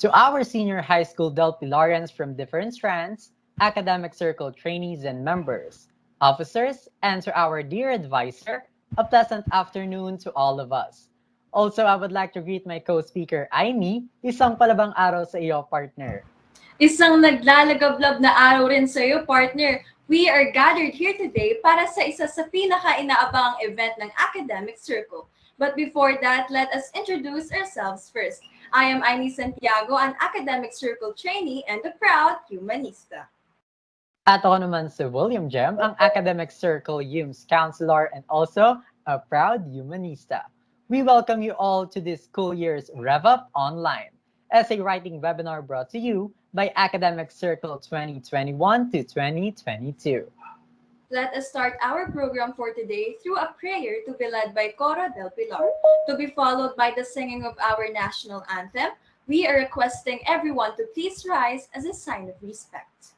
To our senior high school Delpilarians from different strands, academic circle trainees and members, officers, and to our dear advisor, a pleasant afternoon to all of us. Also, I would like to greet my co-speaker, Aimee. Isang palabang araw sa iyo, partner. Isang naglalagablab na araw rin sa iyo, partner. We are gathered here today para sa isa sa pinaka-inaabang event ng Academic Circle. But before that, let us introduce ourselves first. I am Aimee Santiago, an Academic Circle trainee and a proud humanista. At ako naman si William Jem, ang Academic Circle UMS Counselor and also a proud humanista. We welcome you all to this school year's RevUp Online, essay writing webinar brought to you by Academic Circle 2021 to 2022. Let us start our program for today through a prayer to be led by Coro del Pilar, to be followed by the singing of our national anthem. We are requesting everyone to please rise as a sign of respect.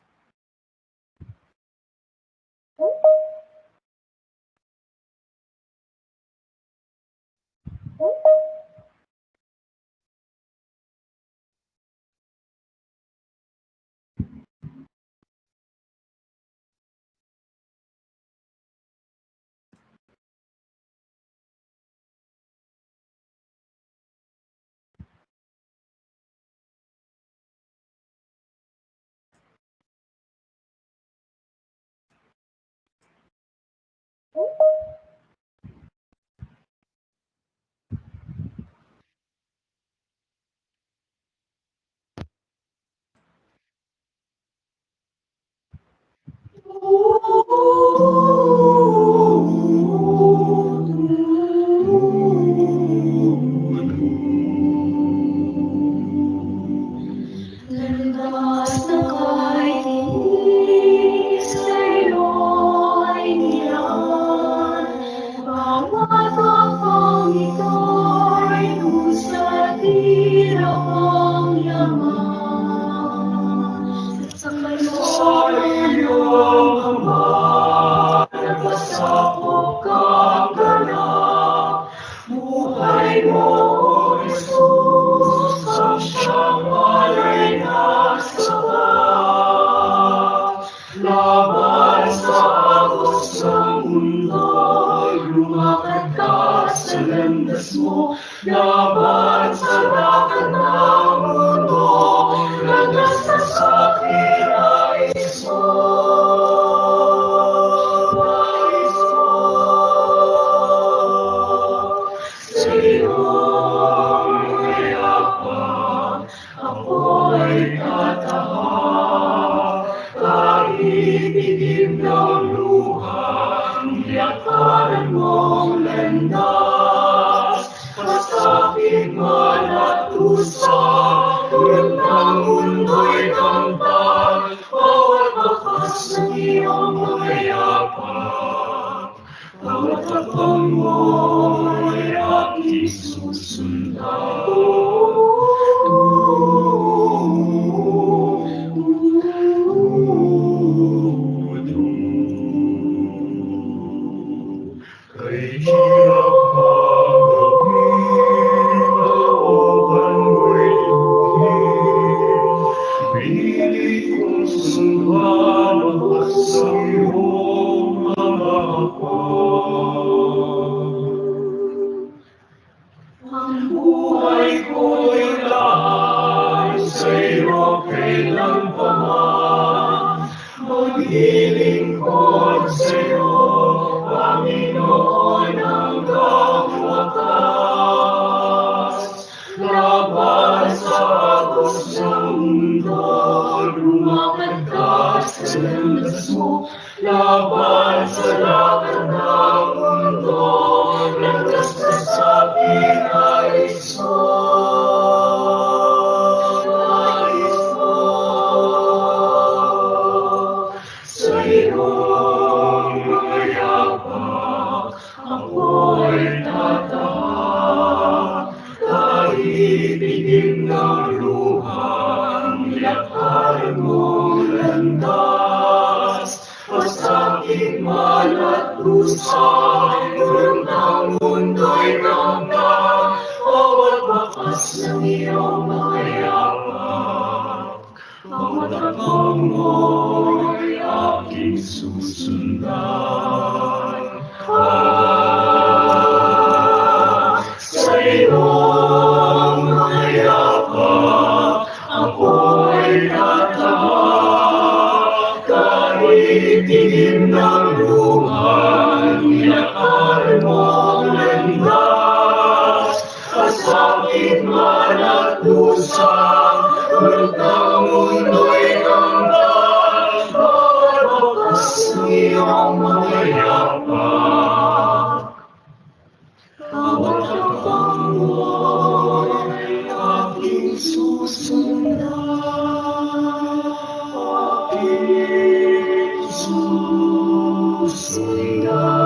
Watakang mo'y aking susundan. Sa iyong mga yapak, ako'y tatahak. Kahit itim ng luhan, inakal mong landas. Kasakit man at lusang, hulog ng mundo'y hanggan. Bawat bakas ng iyong mga yapak, hawak ang mo'y aking susundan. Aking susundan.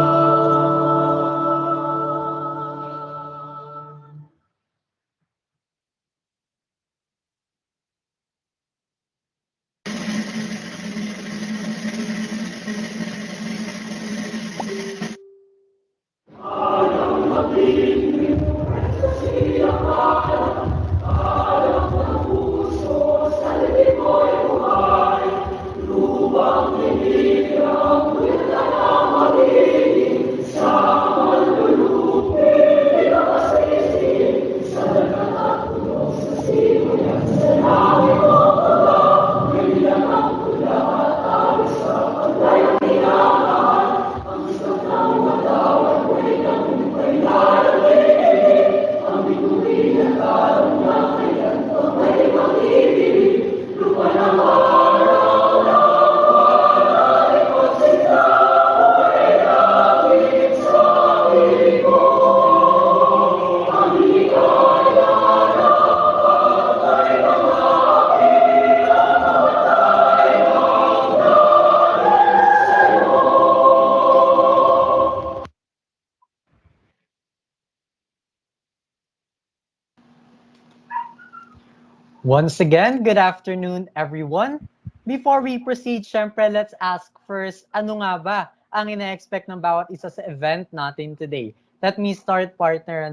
Once again, good afternoon everyone. Before we proceed, syempre let's ask first, ano nga ba ang ina-expect ng bawat isa sa event natin today? Let me start, partner,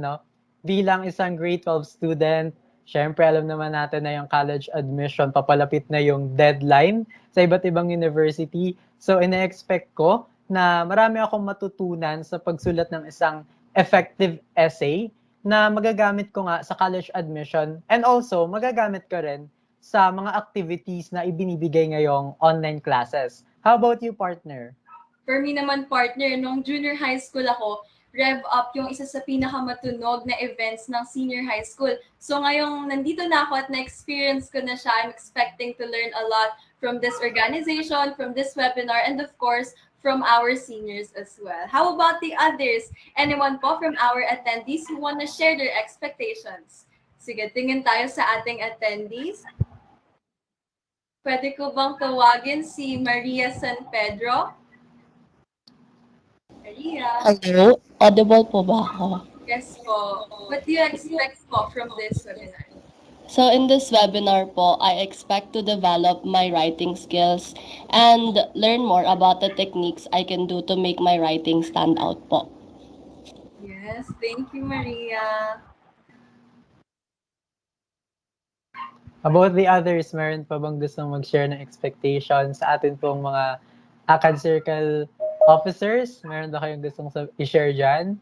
bilang isang grade 12 student, syempre alam naman natin na yung college admission, papalapit na yung deadline sa iba't ibang university. So ina-expect ko na marami akong matutunan sa pagsulat ng isang effective essay na magagamit ko nga sa college admission and also magagamit ko rin sa mga activities na ibinibigay ngayong online classes. How about you, partner? For me naman, partner, nung junior high school ako, RevUp yung isa sa pinakamatunog na events ng senior high school. So ngayong nandito na ako at na-experience ko na siya, I'm expecting to learn a lot from this organization, from this webinar, and of course, from our seniors as well. How about the others? Anyone po from our attendees who want to share their expectations? Sige, tingin tayo sa ating attendees. Pwede ko bang tawagin si Maria San Pedro? Maria? Hello? Audible po ba ako? Yes po. What do you expect po from this webinar? So in this webinar po, I expect to develop my writing skills and learn more about the techniques I can do to make my writing stand out po. Yes, thank you, Maria. About the others, meron pa bang gustong mag-share ng expectations sa atin pong mga ACAD Circle officers? Meron ba kayong gustong i-share dyan?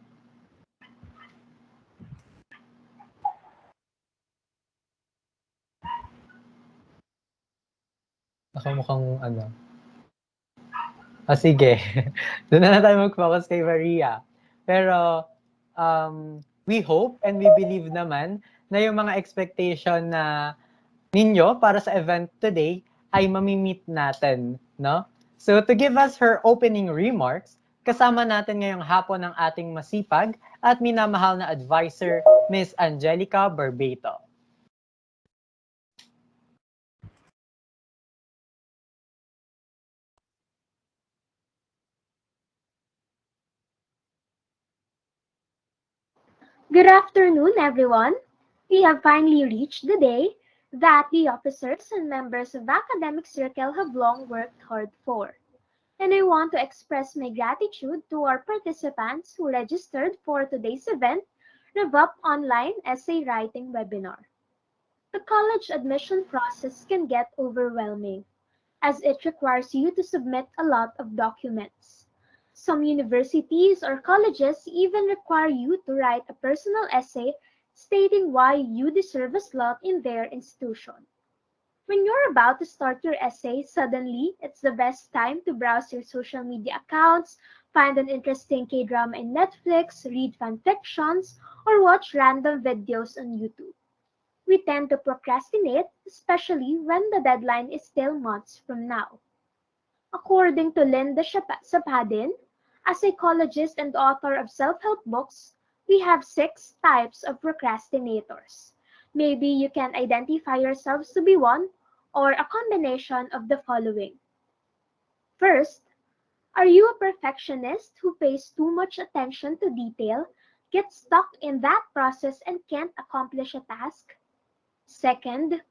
Mukhang ano. Sige. Doon na tayo mag-focus kay Maria. Pero we hope and we believe naman na yung mga expectation na ninyo para sa event today ay mamimit natin, no? So to give us her opening remarks, kasama natin ngayong hapon ang ating masipag at minamahal na advisor, Ms. Angelica Barbeto. Good afternoon, everyone. We have finally reached the day that the officers and members of the academic circle have long worked hard for. And I want to express my gratitude to our participants who registered for today's event, RevUp Online Essay Writing Webinar. The college admission process can get overwhelming, as it requires you to submit a lot of documents. Some universities or colleges even require you to write a personal essay stating why you deserve a slot in their institution. When you're about to start your essay, suddenly it's the best time to browse your social media accounts, find an interesting K-drama in Netflix, read fan fictions, or watch random videos on YouTube. We tend to procrastinate, especially when the deadline is still months from now. According to Linda Sapadin, a psychologist and author of self-help books, we have 6 types of procrastinators. Maybe you can identify yourselves to be one, or a combination of the following. First, are you a perfectionist who pays too much attention to detail, gets stuck in that process and can't accomplish a task? Second,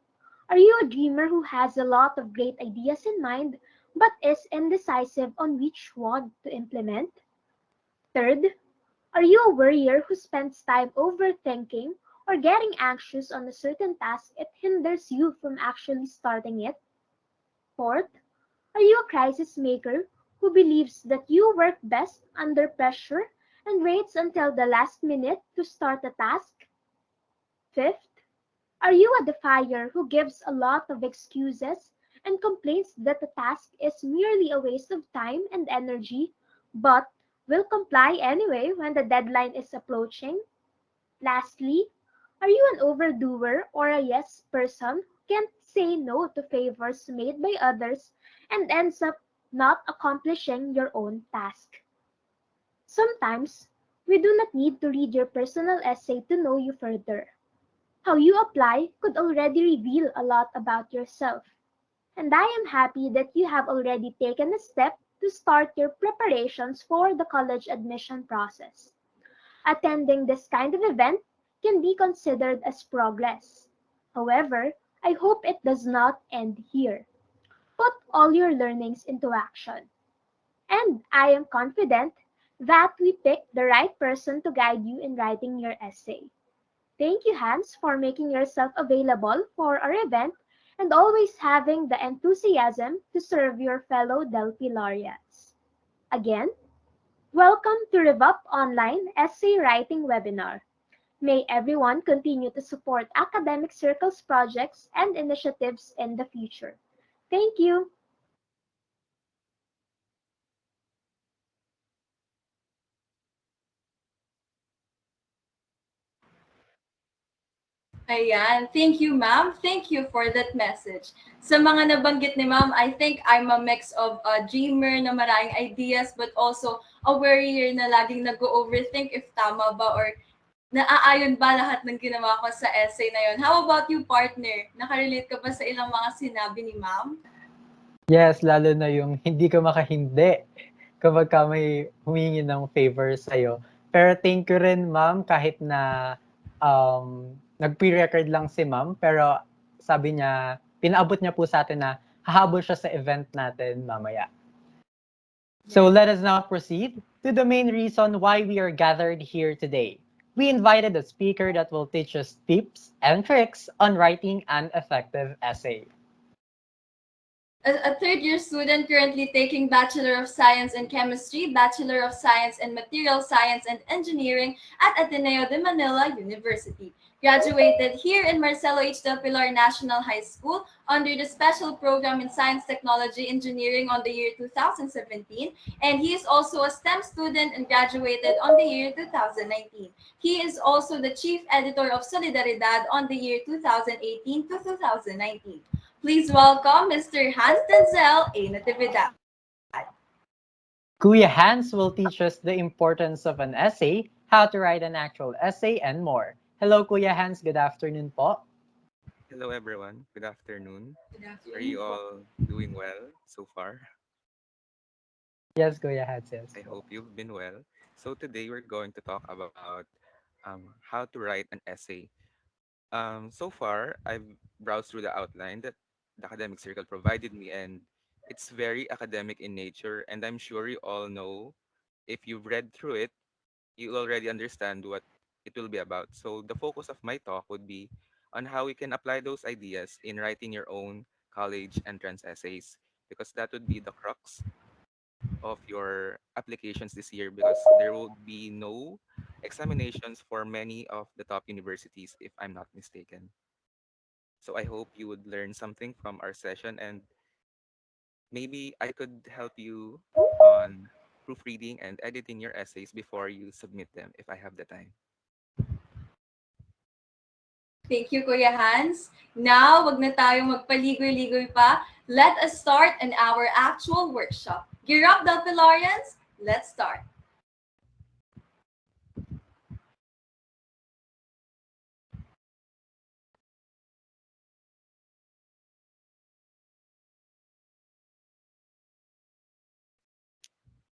are you a dreamer who has a lot of great ideas in mind but is indecisive on which one to implement? Third, are you a worrier who spends time overthinking or getting anxious on a certain task it hinders you from actually starting it? Fourth, are you a crisis maker who believes that you work best under pressure and waits until the last minute to start a task? Fifth, are you a defier who gives a lot of excuses and complains that the task is merely a waste of time and energy, but will comply anyway when the deadline is approaching? Lastly, are you an overdoer or a yes person who can't say no to favors made by others and ends up not accomplishing your own task? Sometimes, we do not need to read your personal essay to know you further. How you apply could already reveal a lot about yourself. And I am happy that you have already taken a step to start your preparations for the college admission process. Attending this kind of event can be considered as progress. However, I hope it does not end here. Put all your learnings into action. And I am confident that we picked the right person to guide you in writing your essay. Thank you, Hans, for making yourself available for our event and always having the enthusiasm to serve your fellow Delphi laureates. Again, welcome to RevUp Online Essay Writing Webinar. May everyone continue to support academic circles projects and initiatives in the future. Thank you. Ayan. Thank you, ma'am. Thank you for that message. Sa mga nabanggit ni ma'am, I think I'm a mix of a dreamer na maraming ideas but also a worrier na laging nag-overthink if tama ba or naaayon ba lahat ng ginawa ko sa essay na yon. How about you, partner? Nakarelate ka ba sa ilang mga sinabi ni ma'am? Yes, lalo na yung hindi ka makahindi kapag ka may humingi ng favor sa'yo. Pero thank you rin, ma'am, kahit na nag-pre-record lang si ma'am, pero sabi niya, pinaabot niya po sa atin na hahabol siya sa event natin mamaya. So let us now proceed to the main reason why we are gathered here today. We invited a speaker that will teach us tips and tricks on writing an effective essay. A third-year student currently taking Bachelor of Science in Chemistry, Bachelor of Science in Material Science and Engineering at Ateneo de Manila University. Graduated here in Marcelo H. Del Pilar National High School under the Special Program in Science, Technology, Engineering on the year 2017, and he is also a STEM student and graduated on the year 2019. He is also the Chief Editor of Solidaridad on the year 2018 to 2019. Please welcome Mr. Hans Denzel, a Natividad. Kuya Hans will teach us the importance of an essay, how to write an actual essay, and more. Hello, Kuya Hans. Good afternoon po. Hello, everyone. Good afternoon. Good Are afternoon you po. all doing well so far? Yes, Kuya Hans. Yes I po. hope you've been well. So, today we're going to talk about how to write an essay. So far, I've browsed through the outline that the academic circle provided me, and it's very academic in nature. And I'm sure you all know, if you've read through it, you already understand what it will be about. So the focus of my talk would be on how we can apply those ideas in writing your own college entrance essays. because that would be the crux of your applications this year, because there will be no examinations for many of the top universities, if I'm not mistaken. So I hope you would learn something from our session, and maybe I could help you on proofreading and editing your essays before you submit them if I have the time. Thank you, Kuya Hans. Now, wag na tayong magpaligoy-ligoy pa. Let us start on our actual workshop. Gear up, Delpilarians. Let's start.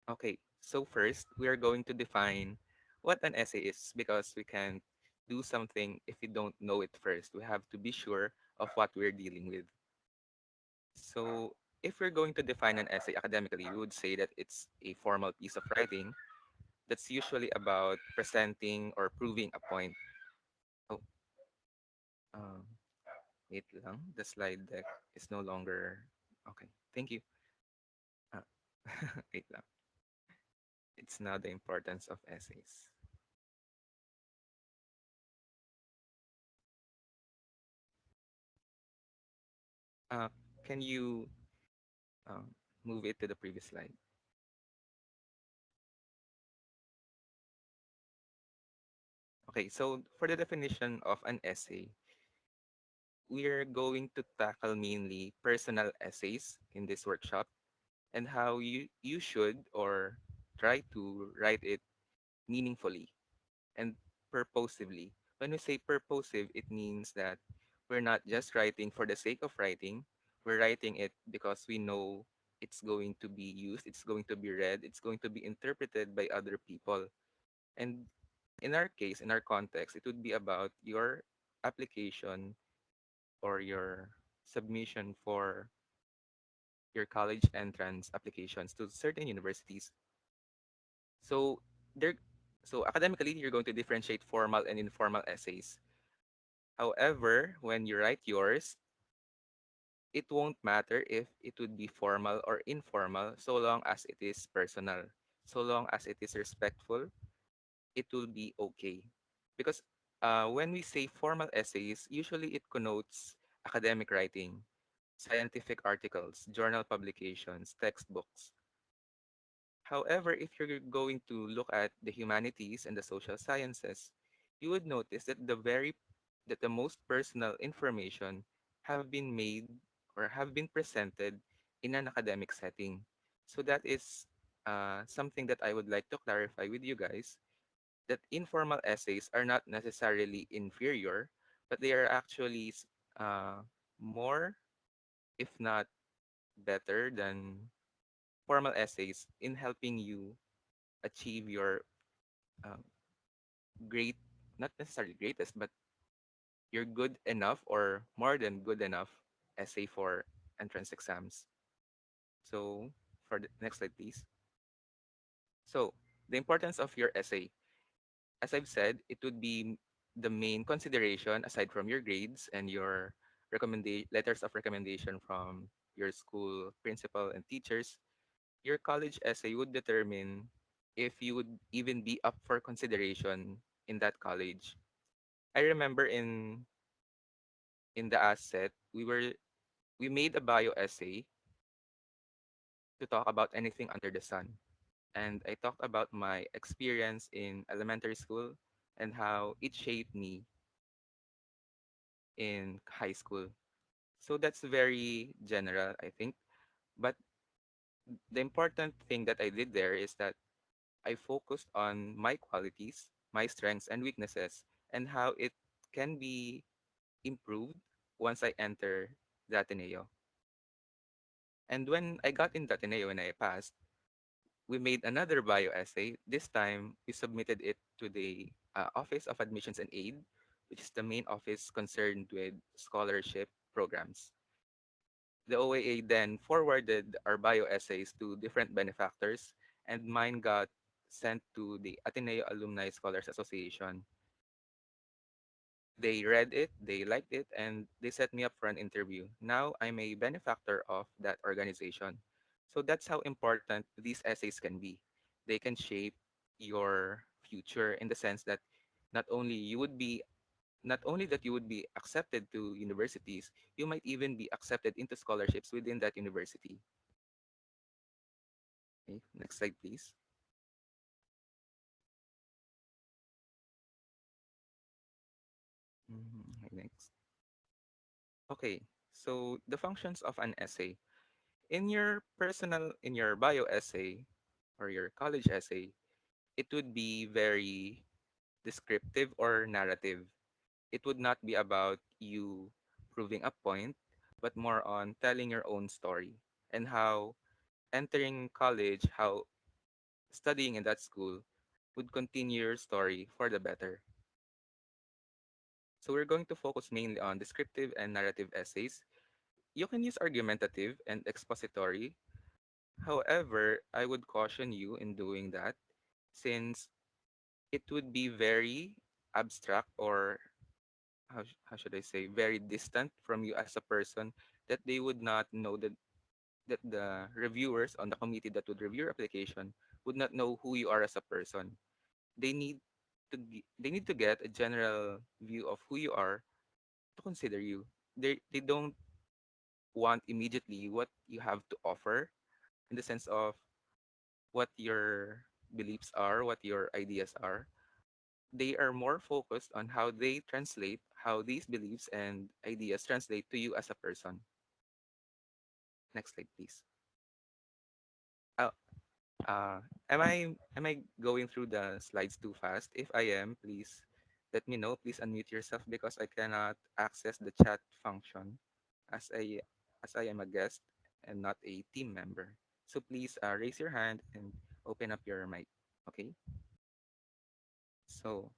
Okay, so first we are going to define what an essay is, because we can't do something if we don't know it first. We have to be sure of what we're dealing with. So if we're going to define an essay academically, we would say that it's a formal piece of writing that's usually about presenting or proving a point. Oh, um, wait lang. The slide deck is no longer okay. Thank you. Uh, wait lang. It's now the importance of essays. Uh, can you um, move it to the previous slide? Okay, so for the definition of an essay, we're going to tackle mainly personal essays in this workshop, and how you should or try to write it meaningfully and purposively. When we say purposive, it means that we're not just writing for the sake of writing. We're writing it because we know it's going to be used, it's going to be read, it's going to be interpreted by other people. And in our case, in our context, it would be about your application or your submission for your college entrance applications to certain universities. So there so academically, you're going to differentiate formal and informal essays. However, when you write yours, it won't matter if it would be formal or informal, so long as it is personal. So long as it is respectful, it will be okay. Because when we say formal essays, usually it connotes academic writing, scientific articles, journal publications, textbooks. However, if you're going to look at the humanities and the social sciences, you would notice that the most personal information have been made or have been presented in an academic setting. So that is something that I would like to clarify with you guys, that informal essays are not necessarily inferior, but they are actually more, if not better, than formal essays in helping you achieve your uh, great, not necessarily greatest, but your good enough or more than good enough essay for entrance exams. So, for the next slide, please. So, the importance of your essay. As I've said, it would be the main consideration aside from your grades and your letters of recommendation from your school principal and teachers. Your college essay would determine if you would even be up for consideration in that college. I remember in the asset, we made a bio essay to talk about anything under the sun. And I talked about my experience in elementary school and how it shaped me in high school. So that's very general, I think. But the important thing that I did there is that I focused on my qualities, my strengths and weaknesses, and how it can be improved once I enter the Ateneo. And when I got in the Ateneo and I passed, we made another bio essay. This time, we submitted it to the Office of Admissions and Aid, which is the main office concerned with scholarship programs. The OAA then forwarded our bio essays to different benefactors, and mine got sent to the Ateneo Alumni Scholars Association. They read it, they liked it, and they set me up for an interview. Now I'm a benefactor of that organization. So that's how important these essays can be. They can shape your future in the sense that not only you would be not only that you would be accepted to universities, you might even be accepted into scholarships within that university. Okay, next slide, please. Okay, next. Okay, so the functions of an essay. In your bio essay or your college essay, it would be very descriptive or narrative. It would not be about you proving a point, but more on telling your own story and how entering college, how studying in that school would continue your story for the better. So we're going to focus mainly on descriptive and narrative essays. You can use argumentative and expository. However, I would caution you in doing that since it would be very abstract or how should I say very distant from you as a person that they would not know that the reviewers on the committee that would review your application would not know who you are as a person. They need they need to get a general view of who you are to consider you. They don't want immediately what you have to offer in the sense of what your beliefs are, what your ideas are. They are more focused on how they translate, how these beliefs and ideas translate to you as a person. Next slide, please. Oh, uh, am I going through the slides too fast? If I am, please let me know. Please unmute yourself because I cannot access the chat function as I am a guest and not a team member. So please raise your hand and open up your mic. Okay. So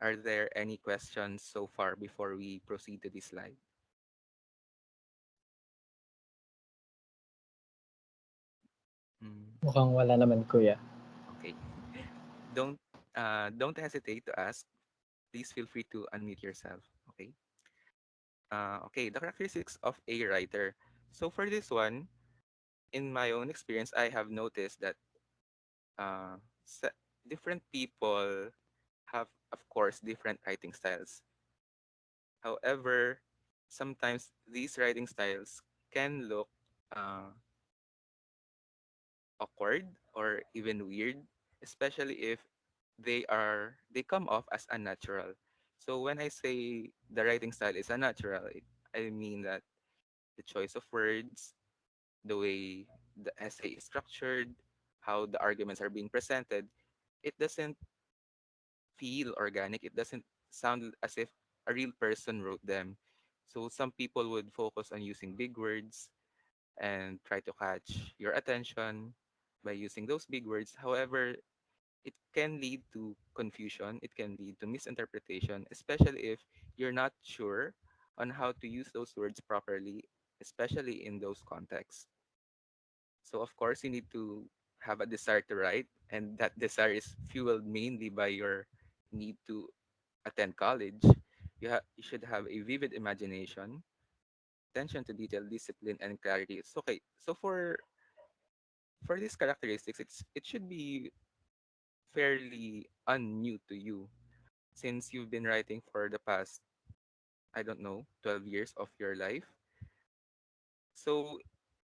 are there any questions so far before we proceed to this slide? Mm, Mukhang wala naman, kuya. okay. Don't don't hesitate to ask. Please feel free to unmute yourself. Okay. Okay. The characteristics of a writer. So for this one, in my own experience, I have noticed that uh, different people have, of course, different writing styles. However, sometimes these writing styles can look uh, awkward or even weird, especially if they come off as unnatural. So when I say the writing style is unnatural, I mean that the choice of words, the way the essay is structured, how the arguments are being presented, it doesn't feel organic. It doesn't sound as if a real person wrote them. So some people would focus on using big words and try to catch your attention by using those big words. However, it can lead to confusion, it can lead to misinterpretation, especially if you're not sure on how to use those words properly, especially in those contexts. So, of course, you need to have a desire to write, and that desire is fueled mainly by your need to attend college. You should have a vivid imagination, attention to detail, discipline, and clarity. It's okay. So for these characteristics, it should be fairly unnew to you since you've been writing for the past, I don't know, 12 years of your life. So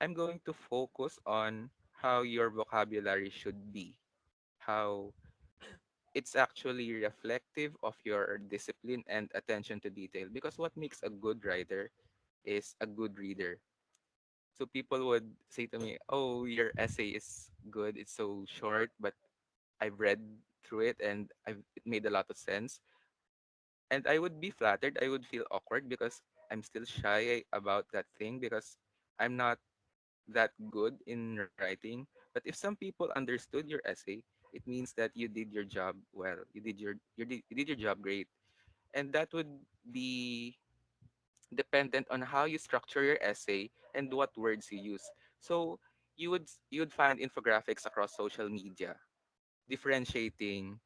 I'm going to focus on how your vocabulary should be, how it's actually reflective of your discipline and attention to detail. Because what makes a good writer is a good reader. So people would say to me, "Oh, your essay is good. It's so short, but I've read through it and it made a lot of sense." And I would be flattered. I would feel awkward because I'm still shy about that thing because I'm not that good in writing. But if some people understood your essay, it means that you did your job well. You did your job great, and that would be dependent on how you structure your essay and what words you use. So you would find infographics across social media differentiating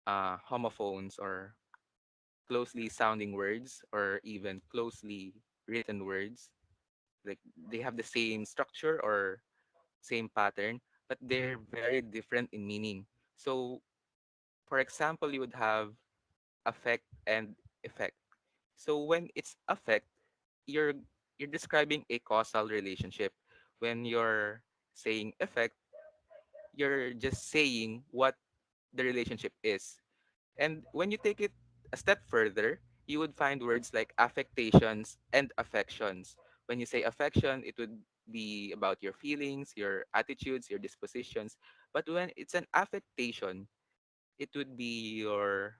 homophones or closely sounding words or even closely written words. Like they have the same structure or same pattern, but they're very different in meaning. So, for example, you would have affect and effect. So when it's affect, you're you're describing a causal relationship. When you're saying effect, you're just saying what the relationship is. And when you take it a step further, you would find words like affectations and affections. When you say affection, it would be about your feelings, your attitudes, your dispositions. But when it's an affectation, it would be your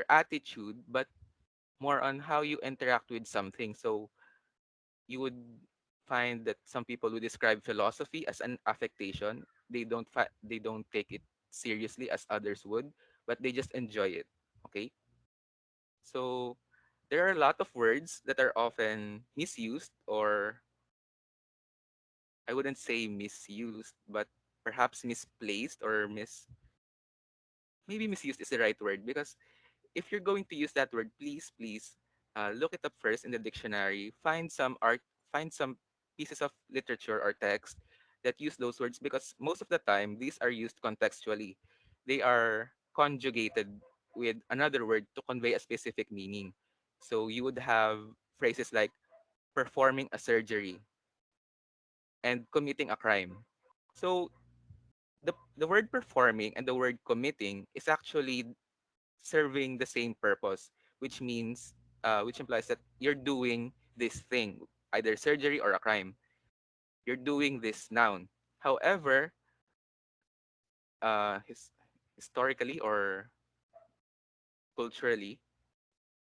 attitude, but more on how you interact with something. So you would find that some people would describe philosophy as an affectation. They don't take it seriously as others would, but they just enjoy it. Okay? So there are a lot of words that are often misused, or I wouldn't say misused, but perhaps misplaced or maybe misused is the right word, because if you're going to use that word, please look it up first in the dictionary. Find some pieces of literature or text that use those words, because most of the time these are used contextually. They are conjugated with another word to convey a specific meaning. So you would have phrases like performing a surgery and committing a crime. So the word performing and the word committing is actually serving the same purpose, which implies that you're doing this thing, either surgery or a crime. You're doing this noun. However, historically or culturally,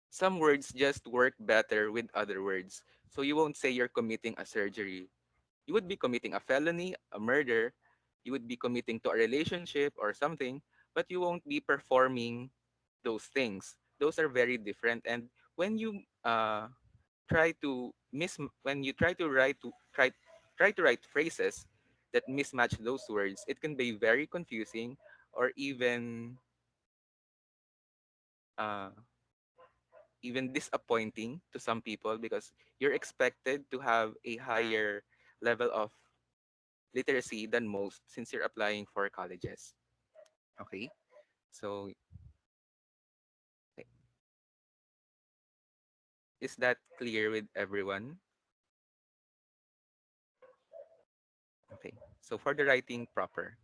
some words just work better with other words. So you won't say you're committing a surgery. You would be committing a felony, a murder. You would be committing to a relationship or something, but you won't be performing those things. Those are very different. And when you when you try to write phrases that mismatch those words, it can be very confusing, or uh, even disappointing to some people, because you're expected to have a higher level of literacy than most since you're applying for colleges. Okay, so eh, is that clear with everyone? Okay, so for the writing proper.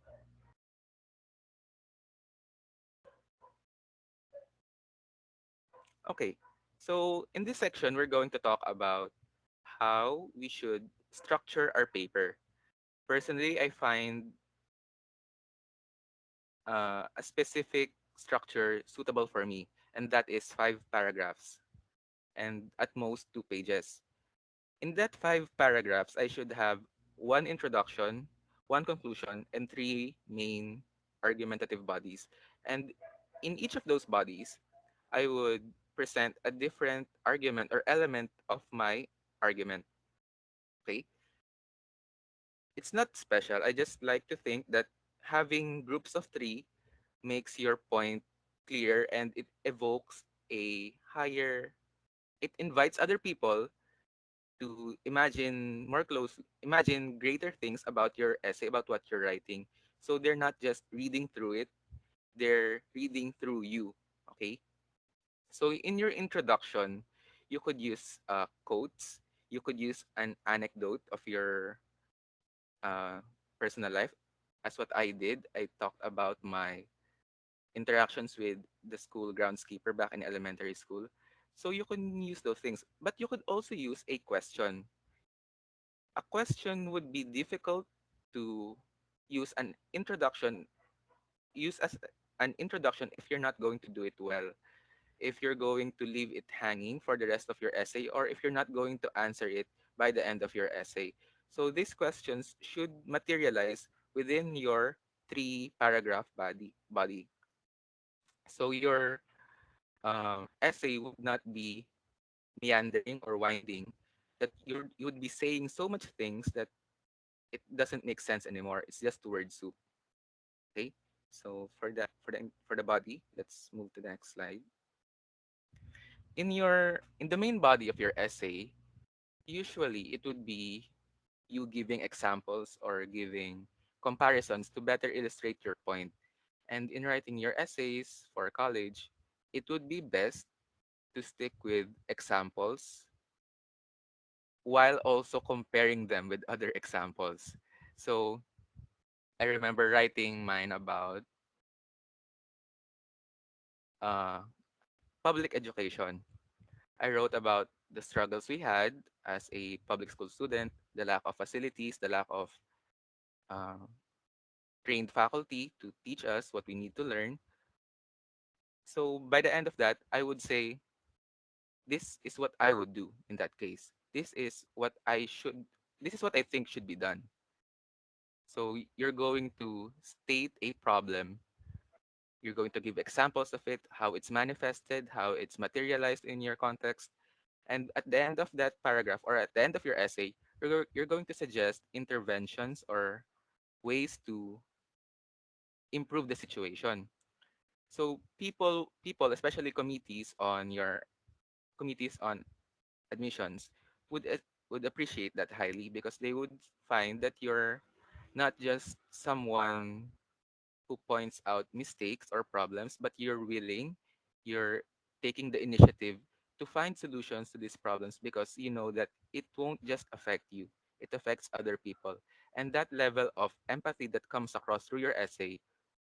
Okay, so in this section, we're going to talk about how we should structure our paper. Personally, I find a specific structure suitable for me, and that is 5 paragraphs and at most 2 pages. In that 5 paragraphs, I should have one introduction, one conclusion, and three main argumentative bodies. And in each of those bodies, I would present a different argument or element of my argument. Okay? It's not special. I just like to think that having groups of three makes your point clear, and it evokes a higher, it invites other people to imagine greater things about your essay, about what you're writing. So they're not just reading through it, they're reading through you. Okay? So in your introduction, you could use quotes, you could use an anecdote of your uh, personal life. As what I did, I talked about my interactions with the school groundskeeper back in elementary school. So you can use those things, but you could also use a question. A question would be difficult to use an introduction use as an introduction if you're not going to do it well, if you're going to leave it hanging for the rest of your essay, or if you're not going to answer it by the end of your essay. So these questions should materialize within your 3 paragraph body. So your essay would not be meandering or winding, that you would be saying so much things that it doesn't make sense anymore. It's just word soup. Okay. So for the body, let's move to the next slide. In the main body of your essay, usually it would be you giving examples or giving comparisons to better illustrate your point. And in writing your essays for college, it would be best to stick with examples while also comparing them with other examples. So I remember writing mine about uh, public education. I wrote about the struggles we had as a public school student, the lack of facilities, the lack of uh, trained faculty to teach us what we need to learn. So by the end of that, I would say, this is what I would do in that case. This is what I think should be done. So you're going to state a problem. You're going to give examples of it, how it's manifested, how it's materialized in your context. And at the end of that paragraph or at the end of your essay, you're going to suggest interventions or ways to improve the situation. So people, especially committees on admissions, would appreciate that highly because they would find that you're not just someone who points out mistakes or problems, but you're taking the initiative to find solutions to these problems because you know that it won't just affect you, it affects other people. And that level of empathy that comes across through your essay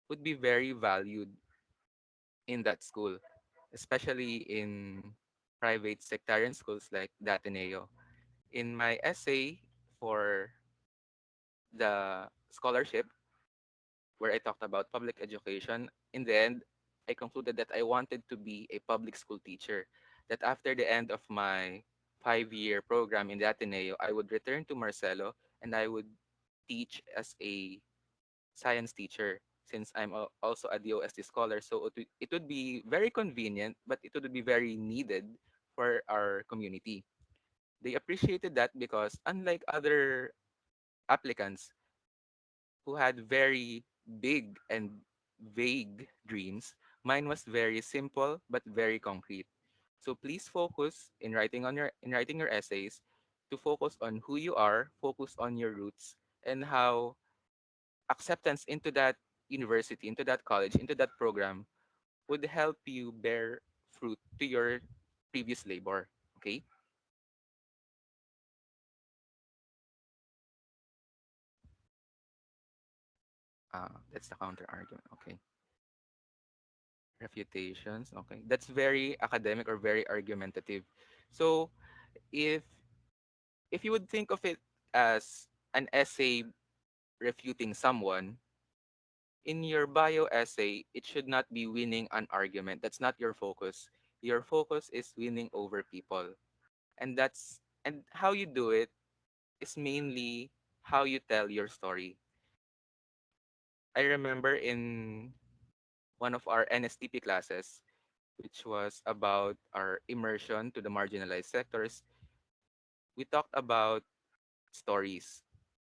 would be very valued in that school, especially in private sectarian schools like the Ateneo. In my essay for the scholarship, where I talked about public education, in the end, I concluded that I wanted to be a public school teacher. That after the end of my 5-year program in the Ateneo, I would return to Marcelo and I would teach as a science teacher since I'm also a DOST scholar. So it would be very convenient, but it would be very needed for our community. They appreciated that because unlike other applicants who had very big and vague dreams, mine was very simple but very concrete. So please focus in writing your essays to focus on who you are, focus on your roots, and how acceptance into that university, into that college, into that program would help you bear fruit to your previous labor. Okay? That's the counter argument. Okay. Refutations. Okay. That's very academic or very argumentative. So if if you would think of it as an essay refuting someone, in your bio essay, it should not be winning an argument. That's not your focus. Your focus is winning over people. And how you do it is mainly how you tell your story. I remember in one of our NSTP classes, which was about our immersion to the marginalized sectors, we talked about stories.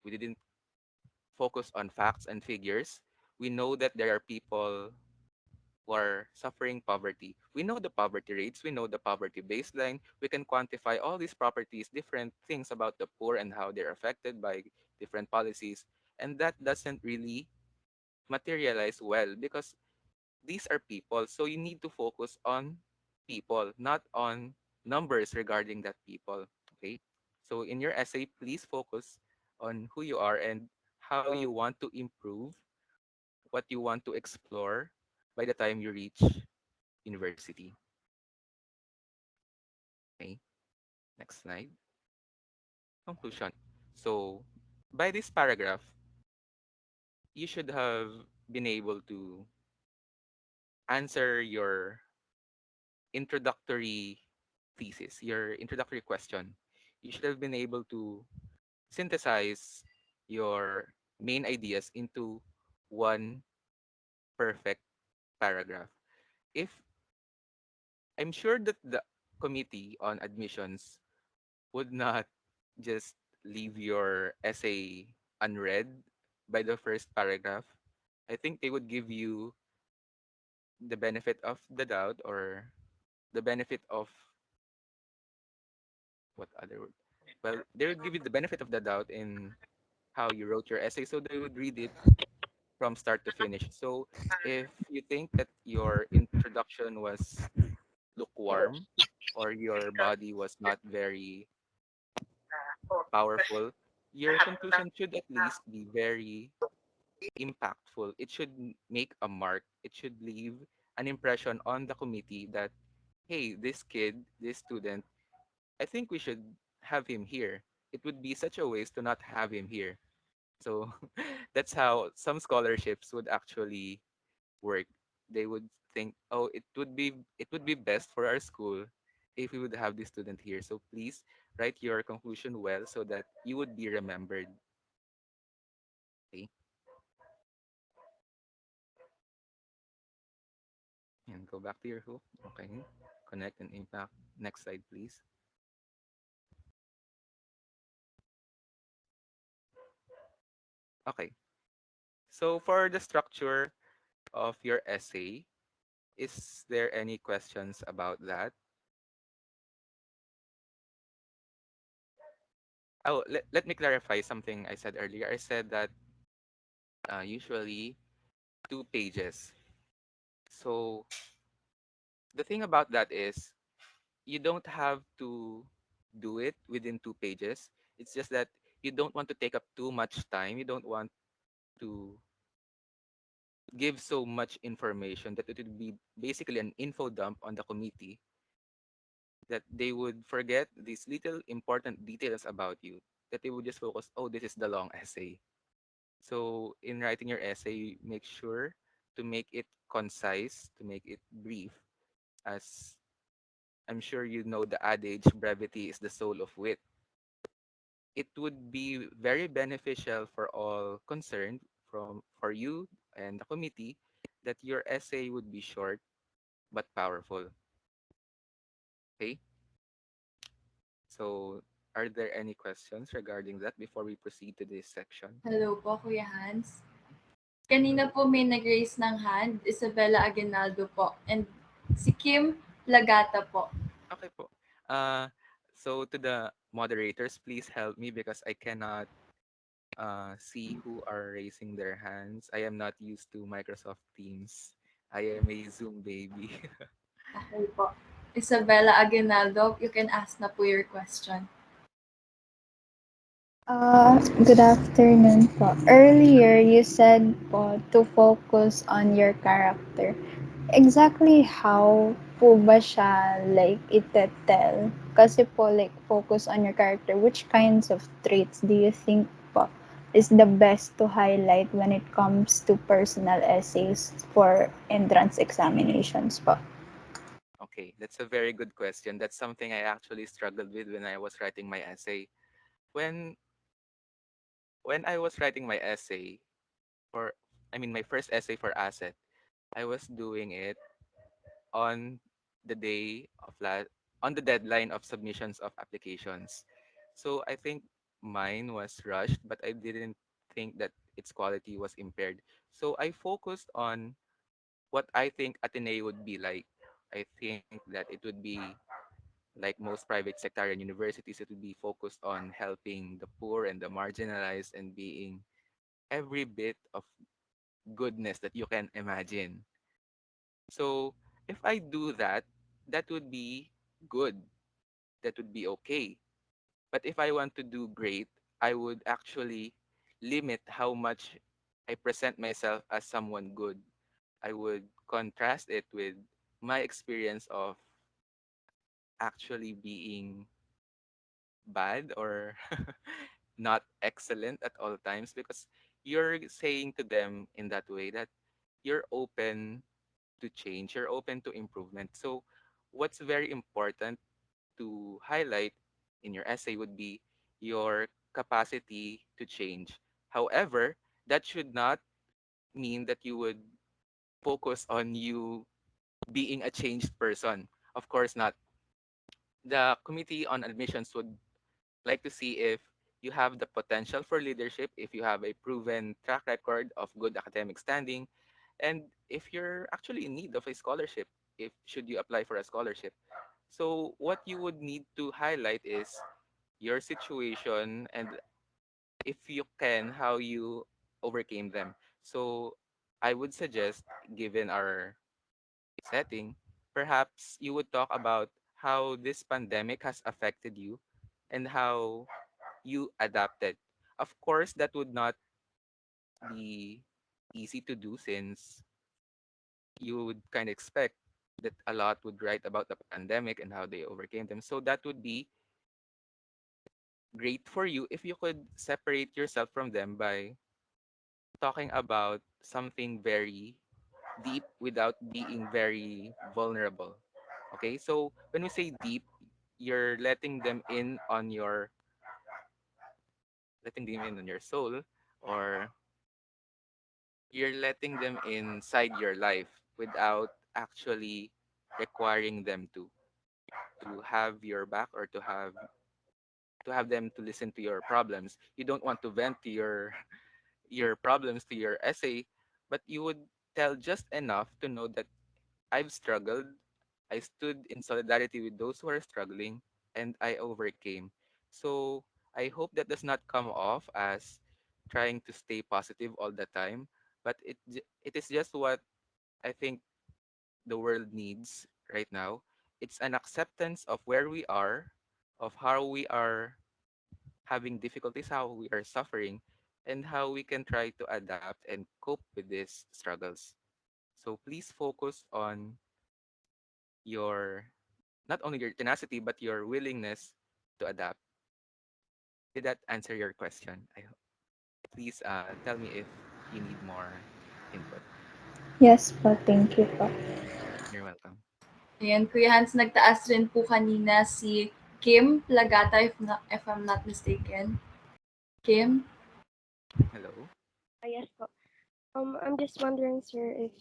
We didn't focus on facts and figures. We know that there are people who are suffering poverty. We know the poverty rates, we know the poverty baseline. We can quantify all these properties, different things about the poor and how they're affected by different policies. And that doesn't really materialize well because these are people. So you need to focus on people, not on numbers regarding that people. Okay. So in your essay, please focus on who you are and how you want to improve, what you want to explore by the time you reach university. Okay. Next slide. Conclusion. So by this paragraph, you should have been able to answer your introductory thesis, your introductory question. You should have been able to synthesize your main ideas into one perfect paragraph. If I'm sure that the committee on admissions would not just leave your essay unread by the first paragraph, I think they would give you the benefit of the doubt, or the benefit of what other word? Well, they would give you the benefit of the doubt in how you wrote your essay, so they would read it from start to finish. So if you think that your introduction was lukewarm, or your body was not very powerful, your conclusion should at least be very impactful. It should make a mark. It should leave an impression on the committee that, hey, this kid, this student, I think we should have him here. It would be such a waste to not have him here. So that's how some scholarships would actually work. They would think, oh, it would be best for our school if we would have this student here. So please write your conclusion well so that you would be remembered. Okay, and go back to your hook. Okay, connect and impact. Next slide, please. Okay, so for the structure of your essay, is there any questions about that? Oh, let me clarify something I said earlier. I said that usually 2 pages. So the thing about that is you don't have to do it within 2 pages. It's just that you don't want to take up too much time. You don't want to give so much information that it would be basically an info dump on the committee, that they would forget these little important details about you, that they would just focus, oh, this is the long essay. So in writing your essay, make sure to make it concise, to make it brief, as I'm sure you know the adage, brevity is the soul of wit. It would be very beneficial for all concerned, for you and the committee, that your essay would be short but powerful. Okay? So are there any questions regarding that before we proceed to this section? Hello po, Kuya Hans. Kanina po may nag-raise ng hand, Isabella Aguinaldo po, and si Kim Lagata po. Okay po. Uh, so to the moderators, please help me because I cannot see who are raising their hands. I am not used to Microsoft Teams. I am a Zoom baby. Okay po. Isabella Aguinaldo, you can ask na po your question. Good afternoon po. Earlier, you said po to focus on your character. Exactly how po ba siya like itetel? Kasi po like focus on your character, which kinds of traits do you think po is the best to highlight when it comes to personal essays for entrance examinations po? Okay, that's a very good question. That's something I actually struggled with when I was writing my essay. When when I was writing my essay for my first essay for asset, I was doing it on the day of on the deadline of submissions of applications. So I think mine was rushed, but I didn't think that its quality was impaired. So I focused on what I think Ateneo would be like. I think that it would be like most private sectarian universities, it would be focused on helping the poor and the marginalized and being every bit of goodness that you can imagine. So if I do that, that would be good. That would be okay. But if I want to do great, I would actually limit how much I present myself as someone good. I would contrast it with my experience of actually being bad or not excellent at all times, because you're saying to them in that way that you're open to change, you're open to improvement. So what's very important to highlight in your essay would be your capacity to change. However, that should not mean that you would focus on you being a changed person. Of course not. The Committee on Admissions would like to see if you have the potential for leadership, if you have a proven track record of good academic standing, and if you're actually in need of a scholarship, if should you apply for a scholarship. So what you would need to highlight is your situation, and if you can, how you overcame them. So I would suggest, given our setting, perhaps you would talk about how this pandemic has affected you and how you adapted. Of course, that would not be easy to do, since you would kind of expect that a lot would write about the pandemic and how they overcame them. So that would be great for you if you could separate yourself from them by talking about something very deep without being very vulnerable. Okay, so when we say deep, you're letting them in on your soul, or you're letting them inside your life without actually requiring them to have your back, or to have them to listen to your problems. You don't want to vent to your problems to your essay, but you would tell just enough to know that I've struggled. I stood in solidarity with those who are struggling, and I overcame. So I hope that does not come off as trying to stay positive all the time, but it is just what I think the world needs right now. It's an acceptance of where we are, of how we are having difficulties, how we are suffering, and how we can try to adapt and cope with these struggles. So please focus on your, not only your tenacity, but your willingness to adapt. Did that answer your question? Please tell me if you need more input. Yes po, thank you po. You're welcome. Ayan, Kuya Hans, nagtaas rin po kanina si Kim Plagata, if I'm not mistaken. Kim? Hello. Yes po. I'm just wondering, sir, if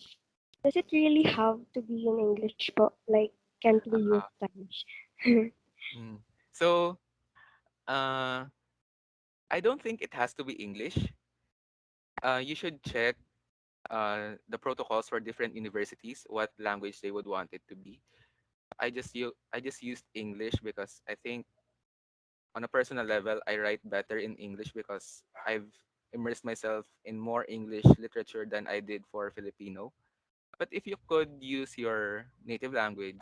does it really have to be in English po? Like, can't we use Uh, Spanish? mm. So uh, I don't think it has to be English. You should check the protocols for different universities, what language they would want it to be. I just used English because I think on a personal level I write better in English because I've immersed myself in more English literature than I did for Filipino. But if you could use your native language,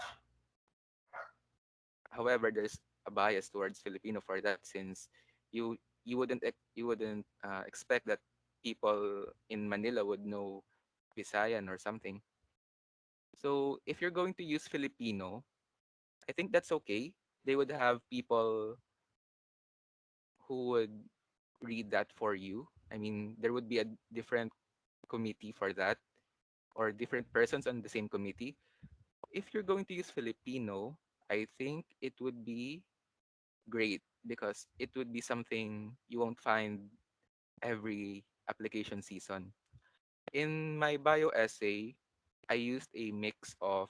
however, there's a bias towards Filipino for that, since you wouldn't expect that people in Manila would know Visayan or something. So if you're going to use Filipino, I think that's okay. They would have people who would read that for you. I mean, there would be a different committee for that, or different persons on the same committee. If you're going to use Filipino, I think it would be great because it would be something you won't find every application season. In my bio essay, I used a mix of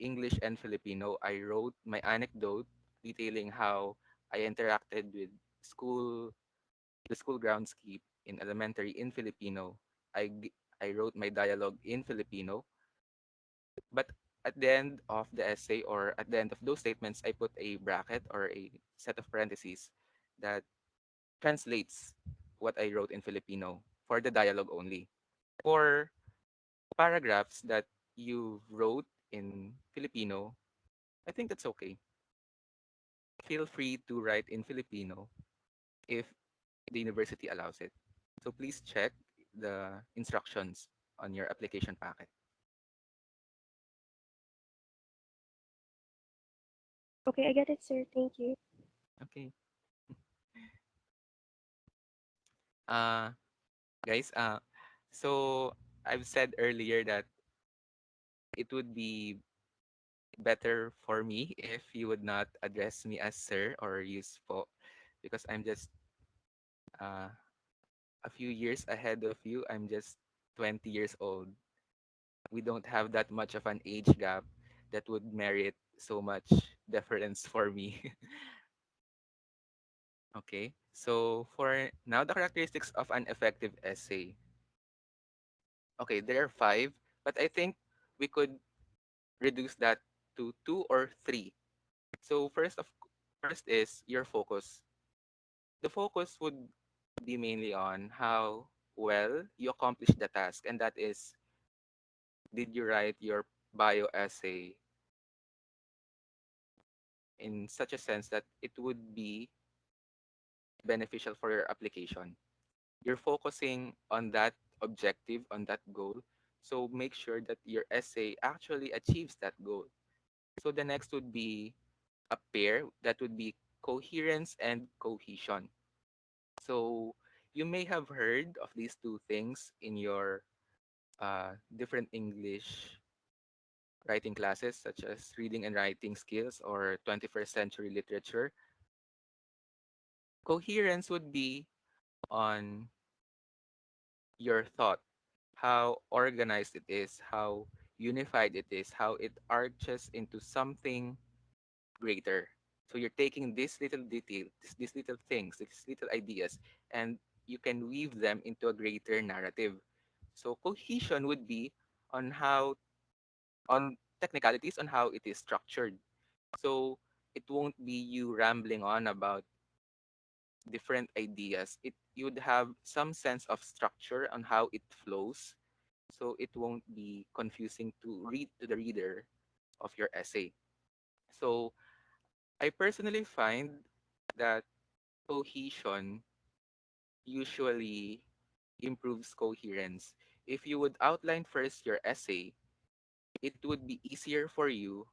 English and Filipino. I wrote my anecdote detailing how I interacted with school, the school groundskeep in elementary in Filipino. I wrote my dialogue in Filipino, but at the end of the essay, or at the end of those statements, I put a bracket or a set of parentheses that translates what I wrote in Filipino for the dialogue only. For paragraphs that you wrote in Filipino, I think that's okay. Feel free to write in Filipino if the university allows it. So please check the instructions on your application packet. Okay, I get it, sir. Thank you. Okay. Uh guys, so I've said earlier that it would be better for me if you would not address me as sir or use po, because I'm just uh a few years ahead of you. I'm just 20 years old. We don't have that much of an age gap that would merit so much deference for me. Okay. So for now, the characteristics of an effective essay. Okay, there are five, but I think we could reduce that to two or three. So first is your focus. The focus would be mainly on how well you accomplish the task, and that is, did you write your bio essay in such a sense that it would be beneficial for your application. You're focusing on that objective, on that goal. So make sure that your essay actually achieves that goal. So the next would be a pair, that would be coherence and cohesion. So you may have heard of these two things in your different English writing classes, such as reading and writing skills or 21st century literature. Coherence would be on your thought, how organized it is, how unified it is, how it arches into something greater. So you're taking these little details, these little things, these little ideas, and you can weave them into a greater narrative. So cohesion would be on how, on technicalities on how it is structured. So it won't be you rambling on about different ideas. It you would have some sense of structure on how it flows, so it won't be confusing to read to the reader of your essay. So I personally find that cohesion usually improves coherence. If you would outline first your essay, it would be easier for you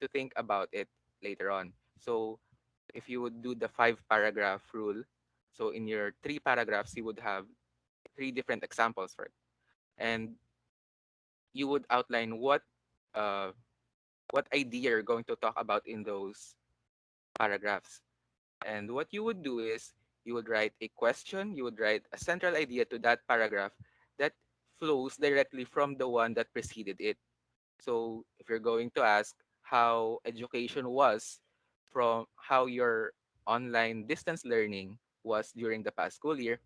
to think about it later on. So if you would do the 5 paragraph rule, so in your 3 paragraphs, you would have 3 different examples for it. And you would outline uh, what idea you're going to talk about in those paragraphs. And what you would do is you would write a question, you would write a central idea to that paragraph that flows directly from the one that preceded it. So if you're going to ask how education was, from how your online distance learning was during the past school year,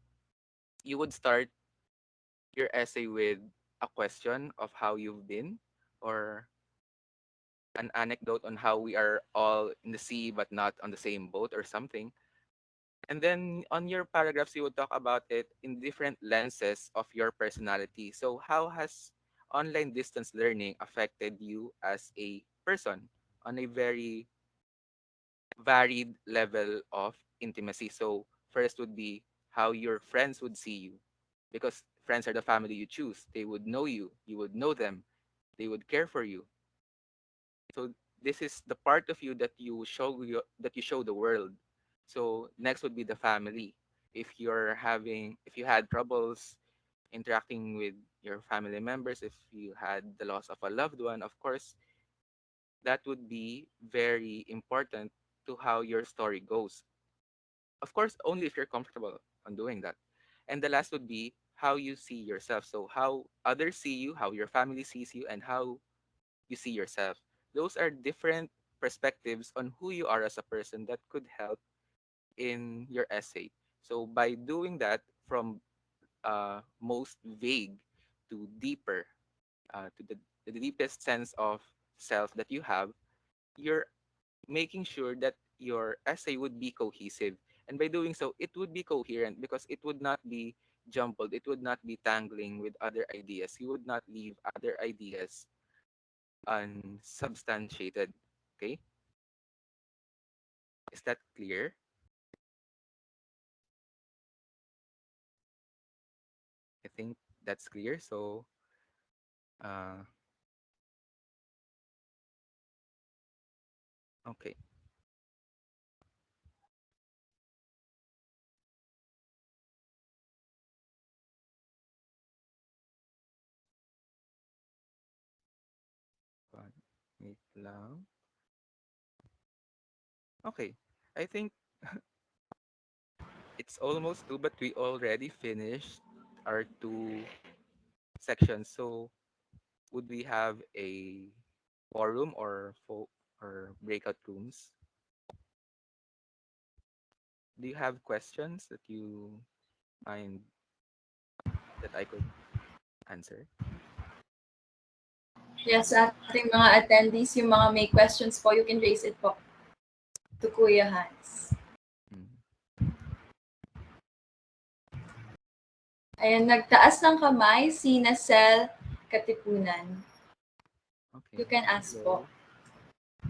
you would start your essay with a question of how you've been, or an anecdote on how we are all in the sea but not on the same boat or something. And then on your paragraphs, you would talk about it in different lenses of your personality. So, how has online distance learning affected you as a person on a very varied level of intimacy? So, first would be how your friends would see you, because friends are the family you choose. They would know you would know them, they would care for you. So this is the part of you that that you show the world. So next would be the family. If you had troubles interacting with your family members, if you had the loss of a loved one, of course, that would be very important to how your story goes. Of course, only if you're comfortable on doing that. And the last would be how you see yourself. So how others see you, how your family sees you, and how you see yourself. Those are different perspectives on who you are as a person that could help in your essay. So by doing that from most vague to deeper, to the deepest sense of self that you have, you're making sure that your essay would be cohesive. And by doing so, it would be coherent because it would not be jumbled. It would not be tangling with other ideas. You would not leave other ideas unsubstantiated. Okay, is that clear? I think that's clear. So, uh, okay, one, wait lang. Okay, I think it's almost two, but we already finished our 2 sections. So, would we have a forum or breakout rooms? Do you have questions that you find that I could answer? Yes, sa ating mga attendees, yung mga may questions po, you can raise it po to Kuya Hans. Mm. Ayan, nagtaas ng kamay si Nasel Katipunan. You Okay. can ask po. Hello.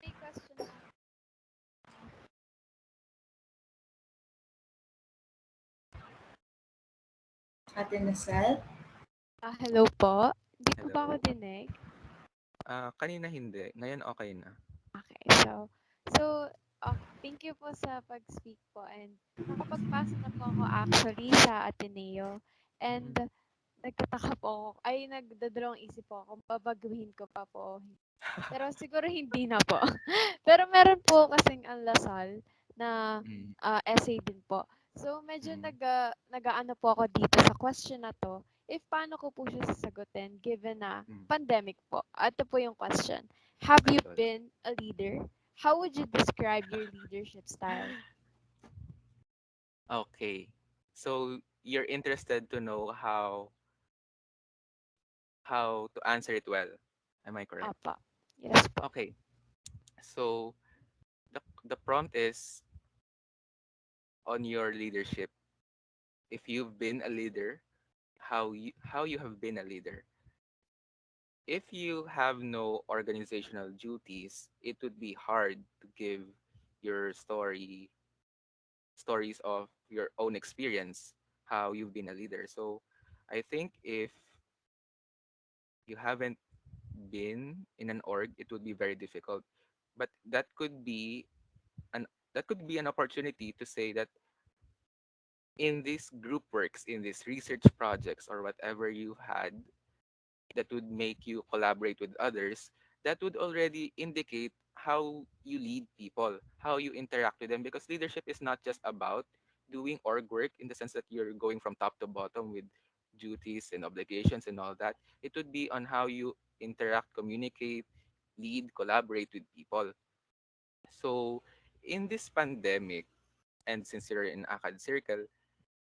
May question po. Ate Nasel. Hello po. Hindi po ba ako Hello. dinig? Kanina hindi. Ngayon okay na. Okay, thank you po sa pag-speak po and nakapagpasa na po ako actually sa Ateneo and Mm. nagtataka po ako, ay nagdadalawang isip po ako, babaguhin ko pa po. Pero siguro hindi na po. Pero meron po kasing ang Lasal na Mm. essay din po. So medyo Mm. nag-aano po ako dito sa question na to. If paano ko po siya sasagutin given na Mm. pandemic po. Ito po yung question. Have you Idol. been a leader? How would you describe your leadership style? Okay. So you're interested to know how to answer it well. Am I correct? Apa. Yes po. Okay. So the prompt is on your leadership. If you've been a leader, how you have been a leader. If you have no organizational duties, it would be hard to give your stories of your own experience, how you've been a leader. So I think if you haven't been in an org, it would be very difficult. But an that could be an opportunity to say that in these group works, in these research projects or whatever you had that would make you collaborate with others, that would already indicate how you lead people, how you interact with them. Because leadership is not just about doing org work in the sense that you're going from top to bottom with duties and obligations and all that. It would be on how you interact, communicate, lead, collaborate with people. So in this pandemic, and since you're in ACAD Circle,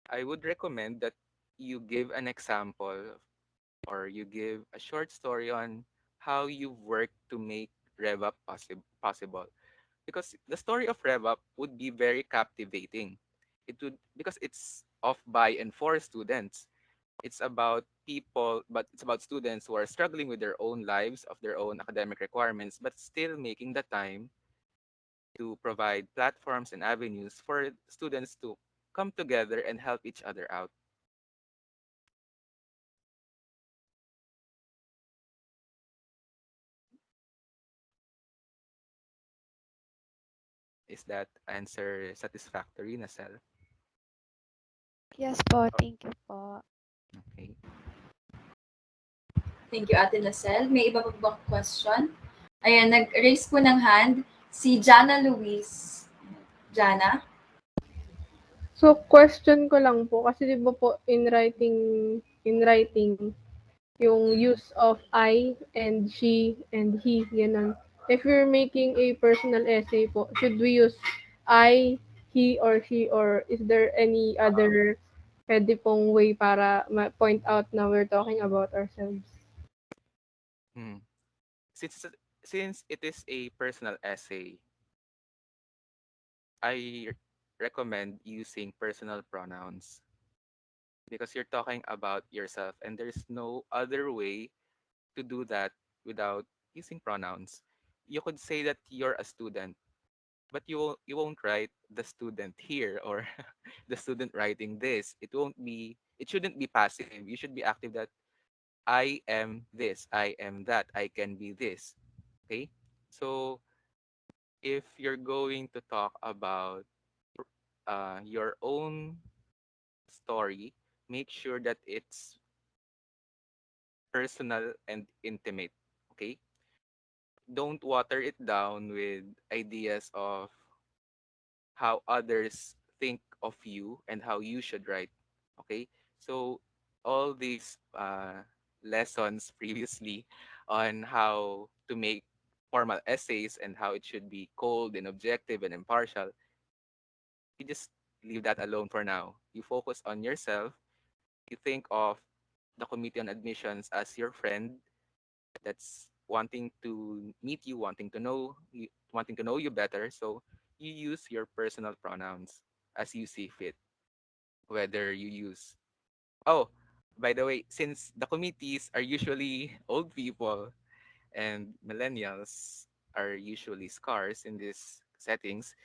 I would recommend that you give an example or you give a short story on how you've worked to make RevUp possible. Because the story of RevUp would be very captivating. It would because it's of by and for students. It's about people, but it's about students who are struggling with their own lives, of their own academic requirements, but still making the time to provide platforms and avenues for students to come together and help each other out. Is that answer satisfactory, Nasel? Yes po. Oh, Thank you po. okay. Thank you, Ate Nasel. May iba pa bang question? Ayan, nag-raise po ng hand si Jana Luis. Jana? So, question ko lang po, kasi di ba po in writing, yung use of I and she and he, ganun. If you're making a personal essay po, should we use I, he, or she, or is there any other pwede pong way para ma-point out na we're talking about ourselves? Hmm. Since since it is a personal essay, I recommend using personal pronouns because you're talking about yourself and there's no other way to do that without using pronouns. You could say that you're a student, but you won't write the student here or the student writing this. It shouldn't be passive. You should be active that I am this, I am that, I can be this. Okay? So if you're going to talk about your own story, make sure that it's personal and intimate. Okay? Don't water it down with ideas of how others think of you and how you should write. Okay? So all these lessons previously on how to make formal essays and how it should be cold and objective and impartial, you just leave that alone for now. You focus on yourself. You think of the committee on admissions as your friend that's wanting to meet you, wanting to know you better. So you use your personal pronouns as you see fit. Whether you use oh, by the way, since the committees are usually old people and millennials are usually scarce in these settings,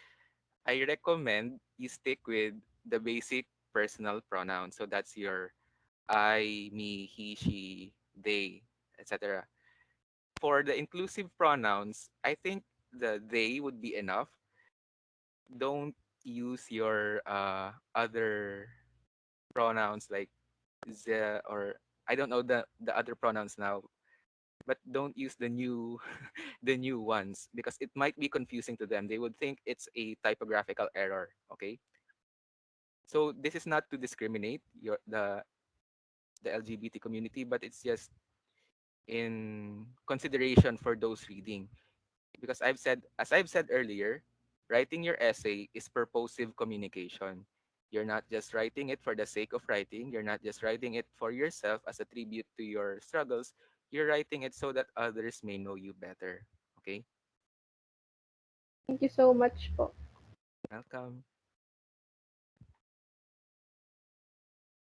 I recommend you stick with the basic personal pronoun. So that's your I, me, he, she, they, etc. For the inclusive pronouns, I think the they would be enough. Don't use your other pronouns like the or I don't know the other pronouns now, but don't use the new the new ones because it might be confusing to them. They would think it's a typographical error. Okay, so this is not to discriminate the LGBT community, but it's just in consideration for those reading. Because as I've said earlier, writing your essay is purposive communication. You're not just writing it for the sake of writing. You're not just writing it for yourself as a tribute to your struggles. You're writing it so that others may know you better. Okay? Thank you so much po. Welcome.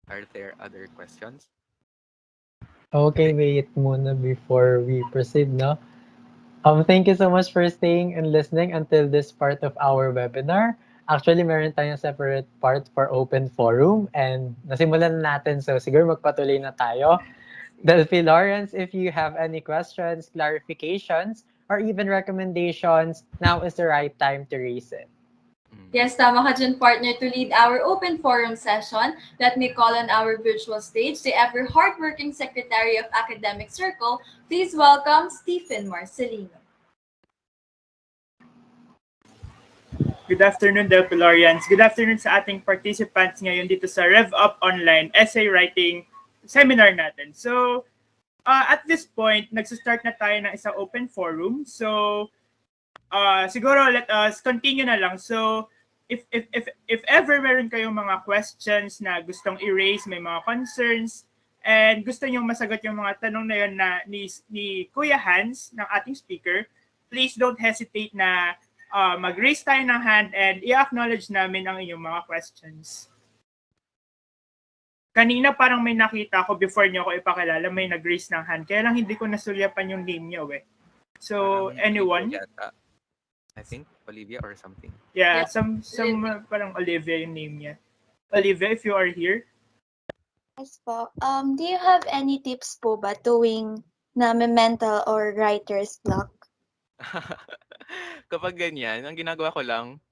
Are there other questions? Okay, wait muna before we proceed, no? Thank you so much for staying and listening until this part of our webinar. Actually, meron tayong separate part for open forum and nasimulan na natin so siguro magpatuloy na tayo. Delphi Lawrence, if you have any questions, clarifications, or even recommendations, now is the right time to raise it. Mm. Yes, tama ka dyan, partner, to lead our open forum session. Let me call on our virtual stage the ever hardworking Secretary of Academic Circle. Please welcome Stephen Marcelino. Good afternoon, Delpilorians. Good afternoon sa ating participants ngayon dito sa RevUp Online Essay Writing Seminar natin. So, at this point, nagsistart na tayo ng isang open forum. So, siguro let us continue na lang. So, if ever meron kayong mga questions na gustong i-raise, may mga concerns, and gusto niyo masagot yung mga tanong na yun ni Kuya Hans, ng ating speaker, please don't hesitate na mag-raise tayo ng hand and i-acknowledge namin ang inyong mga questions. Kanina parang may nakita ako before niyo ako ipakilala, may nag-raise ng hand. Kaya lang hindi ko nasulyapan yung name niyo eh. So, Parang anyone? Olivia yata. I think Olivia or something. Yeah, Yes, some parang Olivia yung name niya. Olivia, if you are here. Yes po. Do you have any tips po ba tuwing na may mental or writer's block? Kapag ganyan, ang ginagawa ko lang,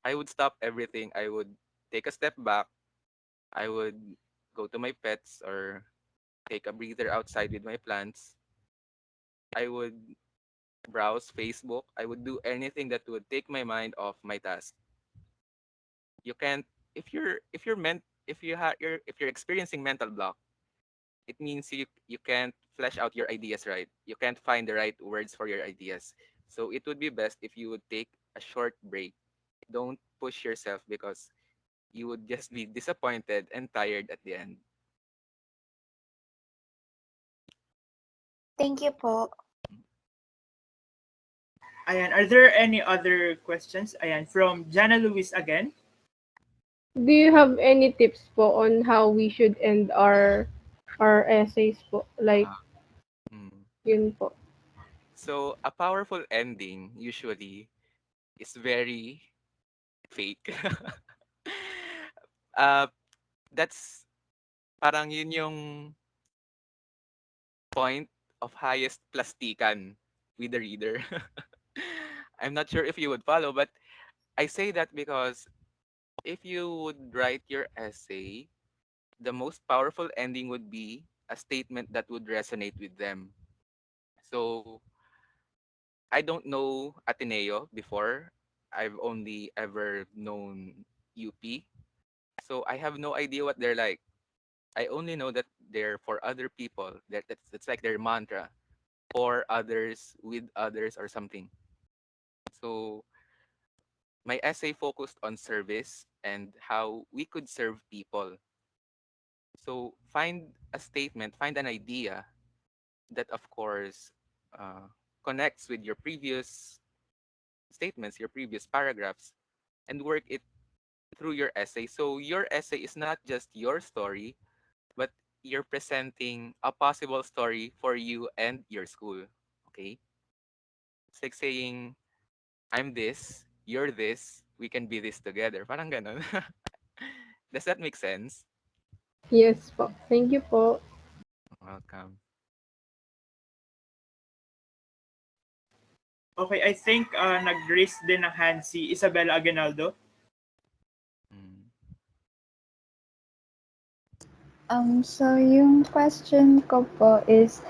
I would stop everything. I would take a step back. I would go to my pets or take a breather outside with my plants. I would browse Facebook. I would do anything that would take my mind off my task. You can't if you're meant if you have if you're experiencing mental block, it means you can't flesh out your ideas right. You can't find the right words for your ideas. So it would be best if you would take a short break. Don't push yourself because you would just be disappointed and tired at the end. Thank you po. Ayan, are there any other questions? Ayan, from Jana Luis again. Do you have any tips po on how we should end our essays po? Like, Ah, mm. yun po. So a powerful ending usually is very fake. uh, that's parang yun yung point of highest plastikan with the reader. I'm not sure if you would follow, but I say that because if you would write your essay, the most powerful ending would be a statement that would resonate with them. So I don't know Ateneo before. I've only ever known UP. So I have no idea what they're like. I only know that they're for other people. That's like their mantra. For others, with others, or something. So My essay focused on service and how we could serve people. So find an idea that, of course, uh, connects with your previous statements, your previous paragraphs, and work it through your essay. So your essay is not just your story, but you're presenting a possible story for you and your school. Okay? It's like saying, I'm this, you're this, we can be this together. Parang ganon. Does that make sense? Yes po. Thank you po. Welcome. Okay, I think nag-raise din ng hand si Isabella Aguinaldo. Mm. So yung question ko po is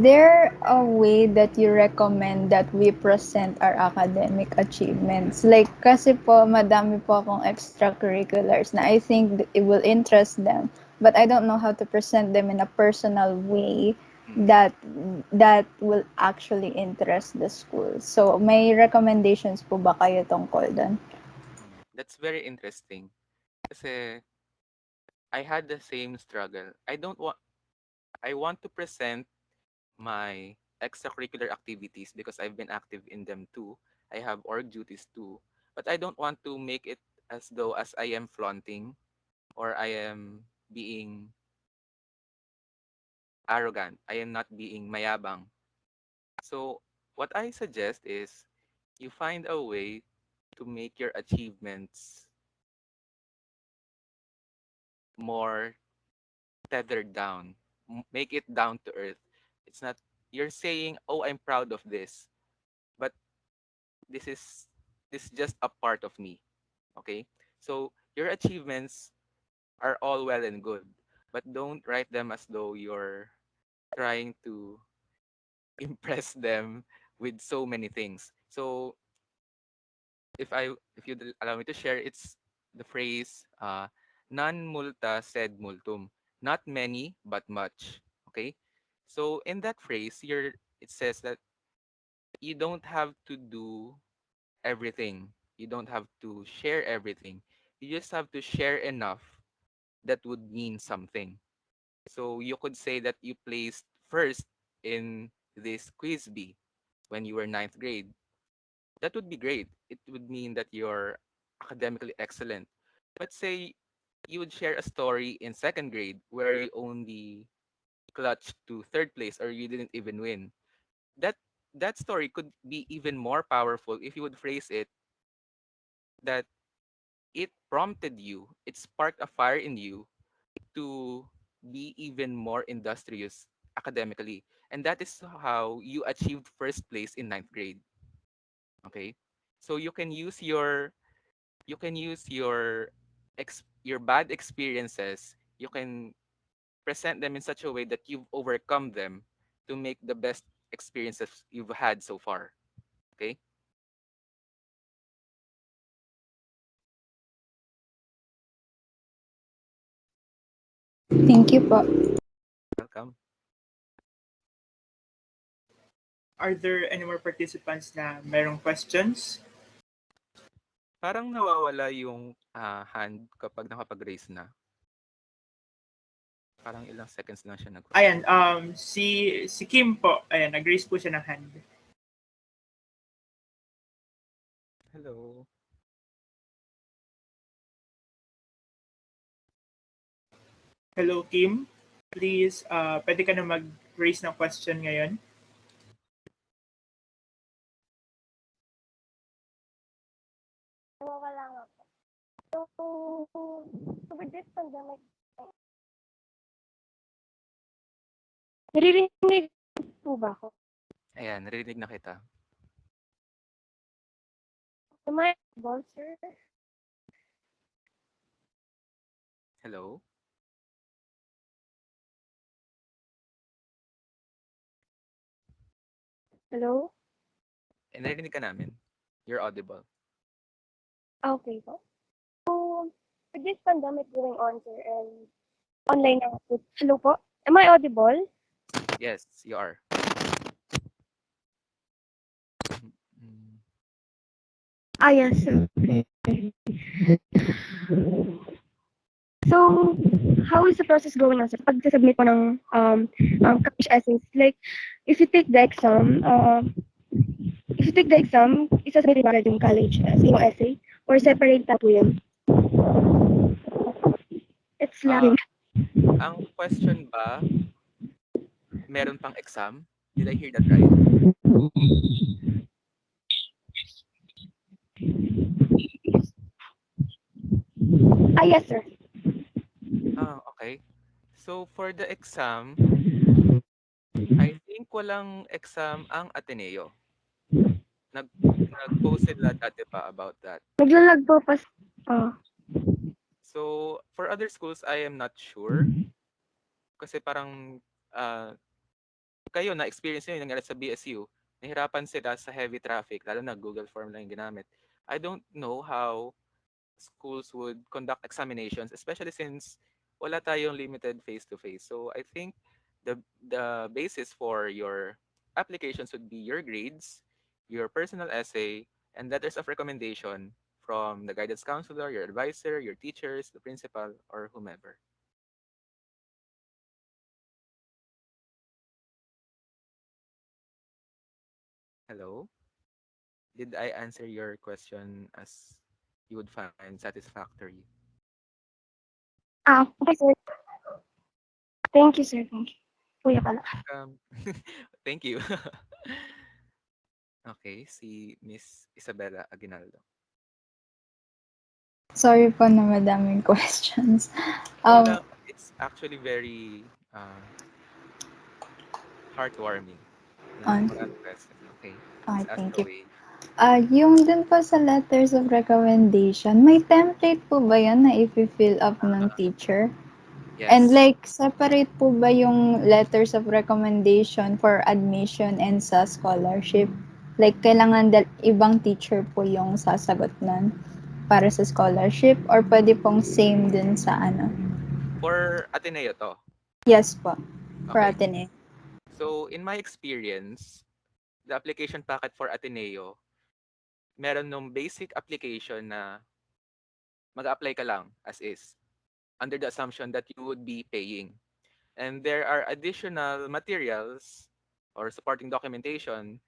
there a way that you recommend that we present our academic achievements? Like, kasi po, madami po akong extracurriculars na I think it will interest them, but I don't know how to present them in a personal way Mm. that that will actually interest the school. So, may recommendations po ba kayo tungkol doon? That's very interesting. Kasi I had the same struggle. I want to present my extracurricular activities because I've been active in them too. I have org duties too. But I don't want to make it as though as I am flaunting or I am being arrogant. I am not being mayabang. So what I suggest is you find a way to make your achievements more tethered down. Make it down to earth. It's not you're saying, "Oh, I'm proud of this," but this is this is just a part of me. Okay? So your achievements are all well and good, but don't write them as though you're trying to impress them with so many things. So if you'd allow me to share, it's the phrase non multa sed multum, not many but much. Okay, so in that phrase, it says that you don't have to do everything. You don't have to share everything. You just have to share enough that would mean something. So you could say that you placed first in this quiz B when you were ninth grade. That would be great. It would mean that you're academically excellent. But say you would share a story in second grade where you only clutched to third place or you didn't even win. That that story could be even more powerful if you would phrase it that it prompted you, it sparked a fire in you to be even more industrious academically. And that is how you achieved first place in ninth grade. Okay? So you can use your bad experiences, you can present them in such a way that you've overcome them to make the best experiences you've had so far. Okay? Thank you po. Welcome. Are there any more participants na mayroong questions? Parang nawawala yung hand kapag nakapag-raise na. Parang ilang seconds lang siya Ayan, nagpo-pause. si Kim po, ayan, nag-raise po siya ng hand. Hello. Hello, Kim. Please, pwede ka na mag-raise ng question ngayon. Nawawala nga po. So with this pandemic, naririnig po ba ako? Ayan, narinig na kita. Am I audible, sir? Hello? Hello? Narinig ka namin. You're audible. Okay po. So, with this pandemic going on, sir, and online na po. Hello po? Am I audible? Yes, you are. Mm. Yes, sir. So, how is the process going on, sir? Pag-submit po ng college essays, like, if you take the exam, isasubmit mo agad yung college yung essay, or separate na po yun? It's Ah, lagging. ang question ba, meron pang exam? Did I hear that right? Yes, sir. Okay. So for the exam, I think walang exam ang Ateneo. Nag Nag-post sila dati pa about that. Naglalag po pas. Ah, So for other schools, I am not sure kasi parang ah, kayo na-experience niyo yung nangyari sa BSU. Nahirapan sila sa heavy traffic lalo na Google Form lang yung ginamit. I don't know how schools would conduct examinations, especially since wala tayong limited face-to-face. So I think the basis for your applications would be your grades, your personal essay, and letters of recommendation from the guidance counselor, your advisor, your teachers, the principal, or whomever. Hello? Did I answer your question as you would find satisfactory? okay, sir. Thank you, sir. Thank you. Kuya pala. Thank you. Okay, si Miss Isabella Aguinaldo. Sorry po na madaming questions. Wala, it's actually very heartwarming na On, maraming question. Okay, please ask thank you. away. Yung dun po sa letters of recommendation, may template po ba yun na i-fill up ng teacher? And Yes. like, separate po ba yung letters of recommendation for admission and sa scholarship? Like, kailangan ibang teacher po yung sasagot nun para sa scholarship or pwede pong same dun sa ano? For Ateneo to. Yes po, for Okay. Ateneo. So, in my experience, the application packet for Ateneo, meron nung basic application na mag-apply ka lang as is under the assumption that you would be paying. And there are additional materials or supporting documentation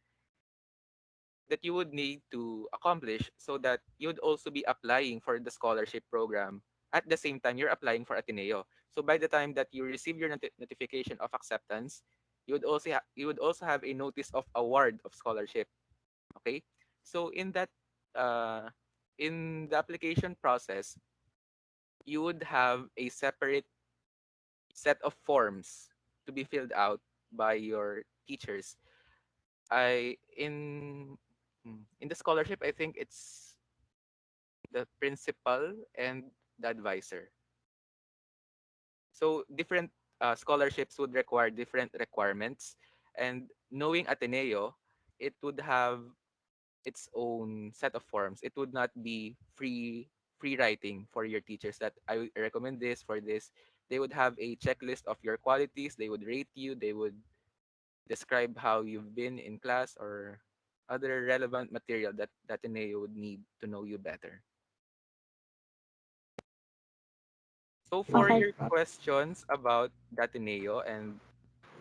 that you would need to accomplish so that you would also be applying for the scholarship program at the same time you're applying for Ateneo. So by the time that you receive your notification of acceptance, you would also have a notice of award of scholarship. Okay, so uh, in the application process, you would have a separate set of forms to be filled out by your teachers. I in the scholarship, I think it's the principal and the advisor. So different scholarships would require different requirements, and knowing Ateneo, it would have its own set of forms. It would not be free writing for your teachers that I would recommend this for this. They would have a checklist of your qualities. They would rate you. They would describe how you've been in class or other relevant material that Ateneo would need to know you better. So for Okay. your questions about the Ateneo and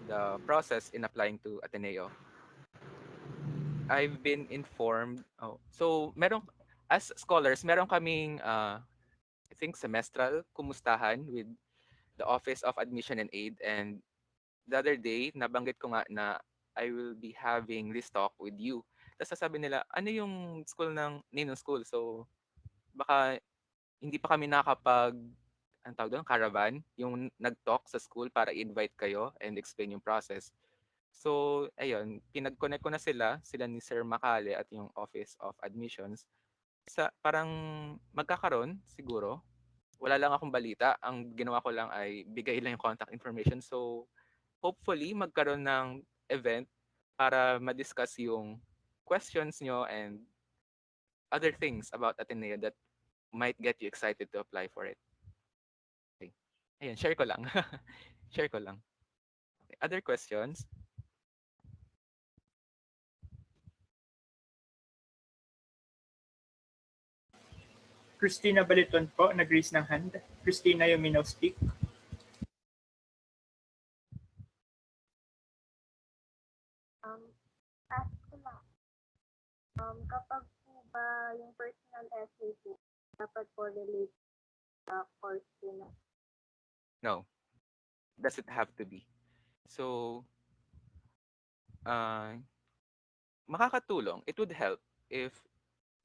the process in applying to Ateneo, I've been informed. Oh, so meron as scholars, meron kaming I think semestral kumustahan with the Office of Admission and Aid, and the other day nabanggit ko nga na I will be having this talk with you. Tapos sasabi nila, ano yung school ng name ng school? So baka hindi pa kami nakapag ang tawag doon, caravan, yung nag-talk sa school para i-invite kayo and explain yung process. So, ayun, pinag-connect ko na sila ni Sir Makale at yung Office of Admissions. Parang magkakaroon siguro. Wala lang akong balita. Ang ginawa ko lang ay bigay lang yung contact information. So, hopefully magkaroon ng event para ma-discuss yung questions nyo and other things about Ateneo that might get you excited to apply for it. Okay. Ayun, share ko lang. Share ko lang. Okay. Other questions? Christina Baliton po, nag-raise ng hand. Christina, you may now speak. Ask ko lang, kapag po ba yung personal essay po, dapat po relate sa course po na No, doesn't have to be. So, uh, makakatulong. It would help if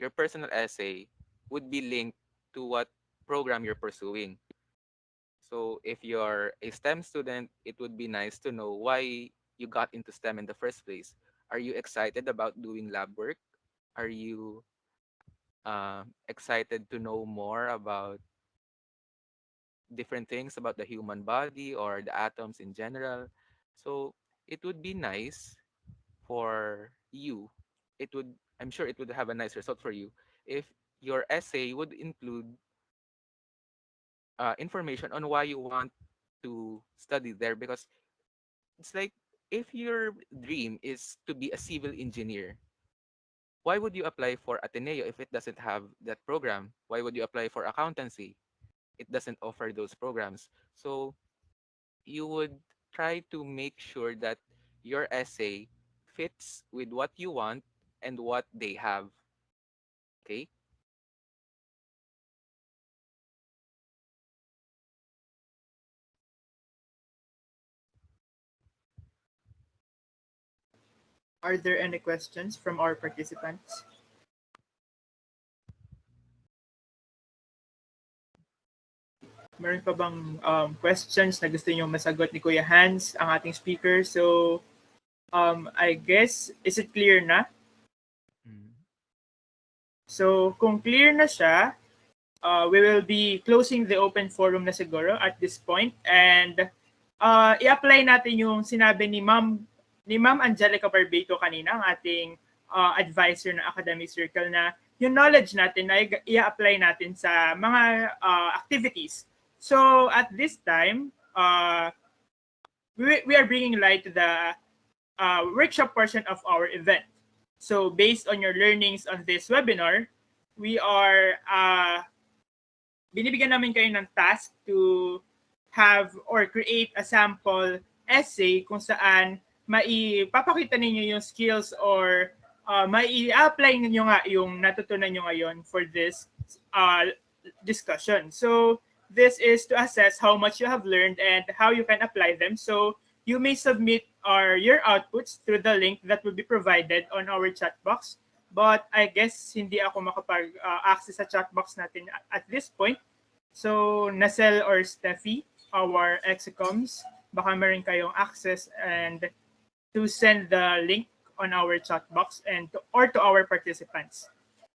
your personal essay would be linked to what program you're pursuing. So, if you're a STEM student, it would be nice to know why you got into STEM in the first place. Are you excited about doing lab work? Are you excited to know more about different things about the human body or the atoms in general? So, it would be nice for you. It would, I'm sure it would have a nice result for you if your essay would include information on why you want to study there, because it's like, if your dream is to be a civil engineer, why would you apply for Ateneo if it doesn't have that program? Why would you apply for accountancy? It doesn't offer those programs. So you would try to make sure that your essay fits with what you want and what they have. Okay? Are there any questions from our participants? Meron pa bang questions na gusto niyo masagot ni Kuya Hans, ang ating speaker? So, I guess, is it clear na? Mm. So, kung clear na siya, we will be closing the open forum na siguro at this point, and i-apply natin yung sinabi ni Ma'am Angelica Barbeito kanina, ang ating advisor ng academic circle, na yung knowledge natin na i-apply natin sa mga activities. So at this time, we are bringing light to the workshop portion of our event. So based on your learnings on this webinar, we are binibigyan namin kayo ng task to have or create a sample essay kung saan maipapakita ninyo yung skills or mai-apply ninyo nga yung natutunan nyo ngayon for this discussion. So this is to assess how much you have learned and how you can apply them. So you may submit your outputs through the link that will be provided on our chat box. But I guess hindi ako makapag-access sa chat box natin at this point. So Nasel or Steffi, our execoms, baka meron kayong access and to send the link on our chat box and or to our participants.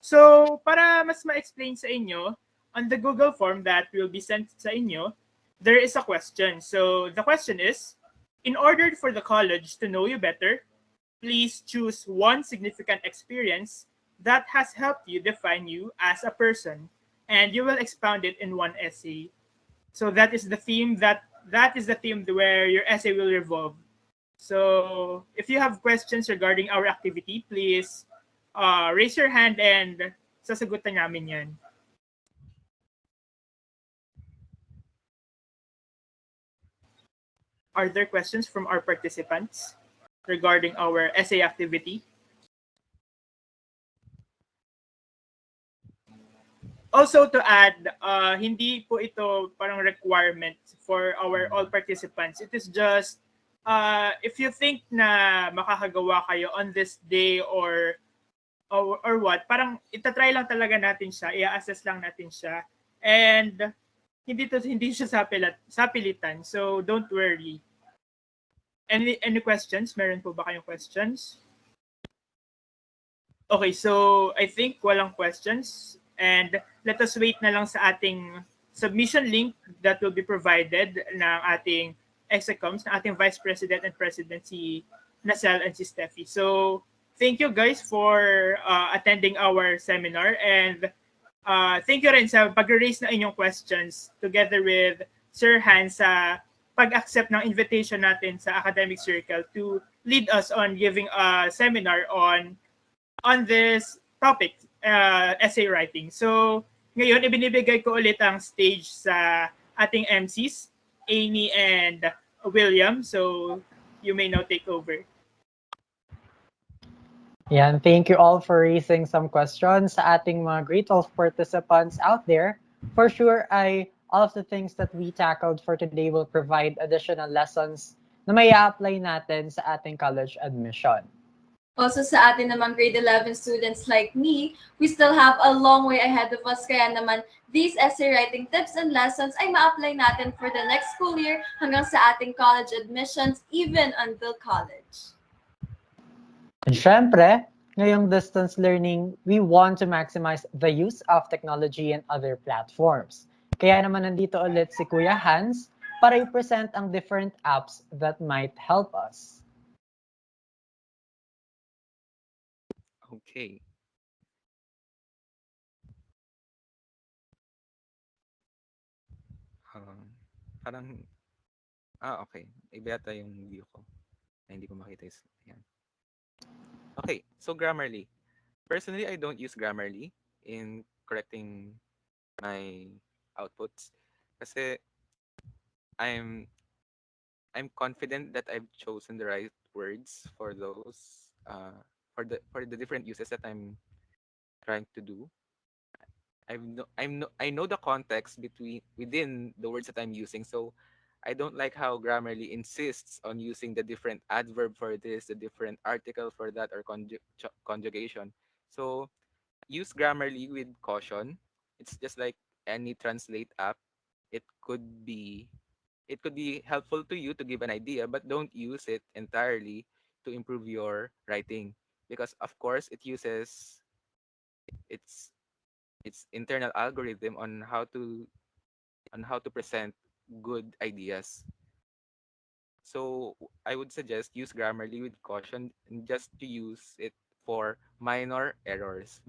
So para mas ma-explain sa inyo, on the Google form that will be sent sa inyo, there is a question. So the question is, in order for the college to know you better, please choose one significant experience that has helped you define you as a person, and you will expound it in one essay. So that is the theme where your essay will revolve. So if you have questions regarding our activity, please raise your hand and sasagutan namin yan. Are there questions from our participants regarding our essay activity? Also to add, hindi po ito parang requirement for our all participants. It is just if you think na makakagawa kayo on this day or what, parang itatry lang talaga natin siya, i-assess lang natin siya. And hindi siya sapilitan. So don't worry. Any questions? Meron po ba kayong questions? Okay, so I think walang questions. And let us wait na lang sa ating submission link that will be provided ng ating execoms, ng ating Vice President and President, si Nasel and si Steffi. So thank you guys for attending our seminar, and thank you rin sa pag-raise na inyong questions together with Sir Hans sa pag-accept ng invitation natin sa Academic Circle to lead us on giving a seminar on this topic, essay writing. So Ngayon, ibinibigay ko ulit ang stage sa ating MCs, Amy and William. So, you may now take over. Yan, thank you all for raising some questions sa ating mga great of participants out there. For sure, all of the things that we tackled for today will provide additional lessons na may apply natin sa ating college admission. Also sa atin namang grade 11 students like me, we still have a long way ahead of us. Kaya naman, these essay writing tips and lessons ay ma-apply natin for the next school year hanggang sa ating college admissions, even until college. And syempre, ngayong distance learning, we want to maximize the use of technology and other platforms. Kaya naman nandito ulit si Kuya Hans para i-present ang different apps that might help us. Okay. Um, parang, okay. Iba yata yung view ko. Ay, hindi ko makita yung, yan. Okay, so Grammarly. Personally, I don't use Grammarly in correcting my outputs kasi I'm I'm confident that I've chosen the right words for those for the different uses that I'm trying to do. I know the context within the words that I'm using, so I don't like how Grammarly insists on using the different adverb for this, the different article for that, or conjugation. So use Grammarly with caution. It's just like any translate app. It could be it could be helpful to you to give an idea, but don't use it entirely to improve your writing because of course it uses its its internal algorithm on how to present good ideas. So I would suggest use Grammarly with caution and just to use it for minor errors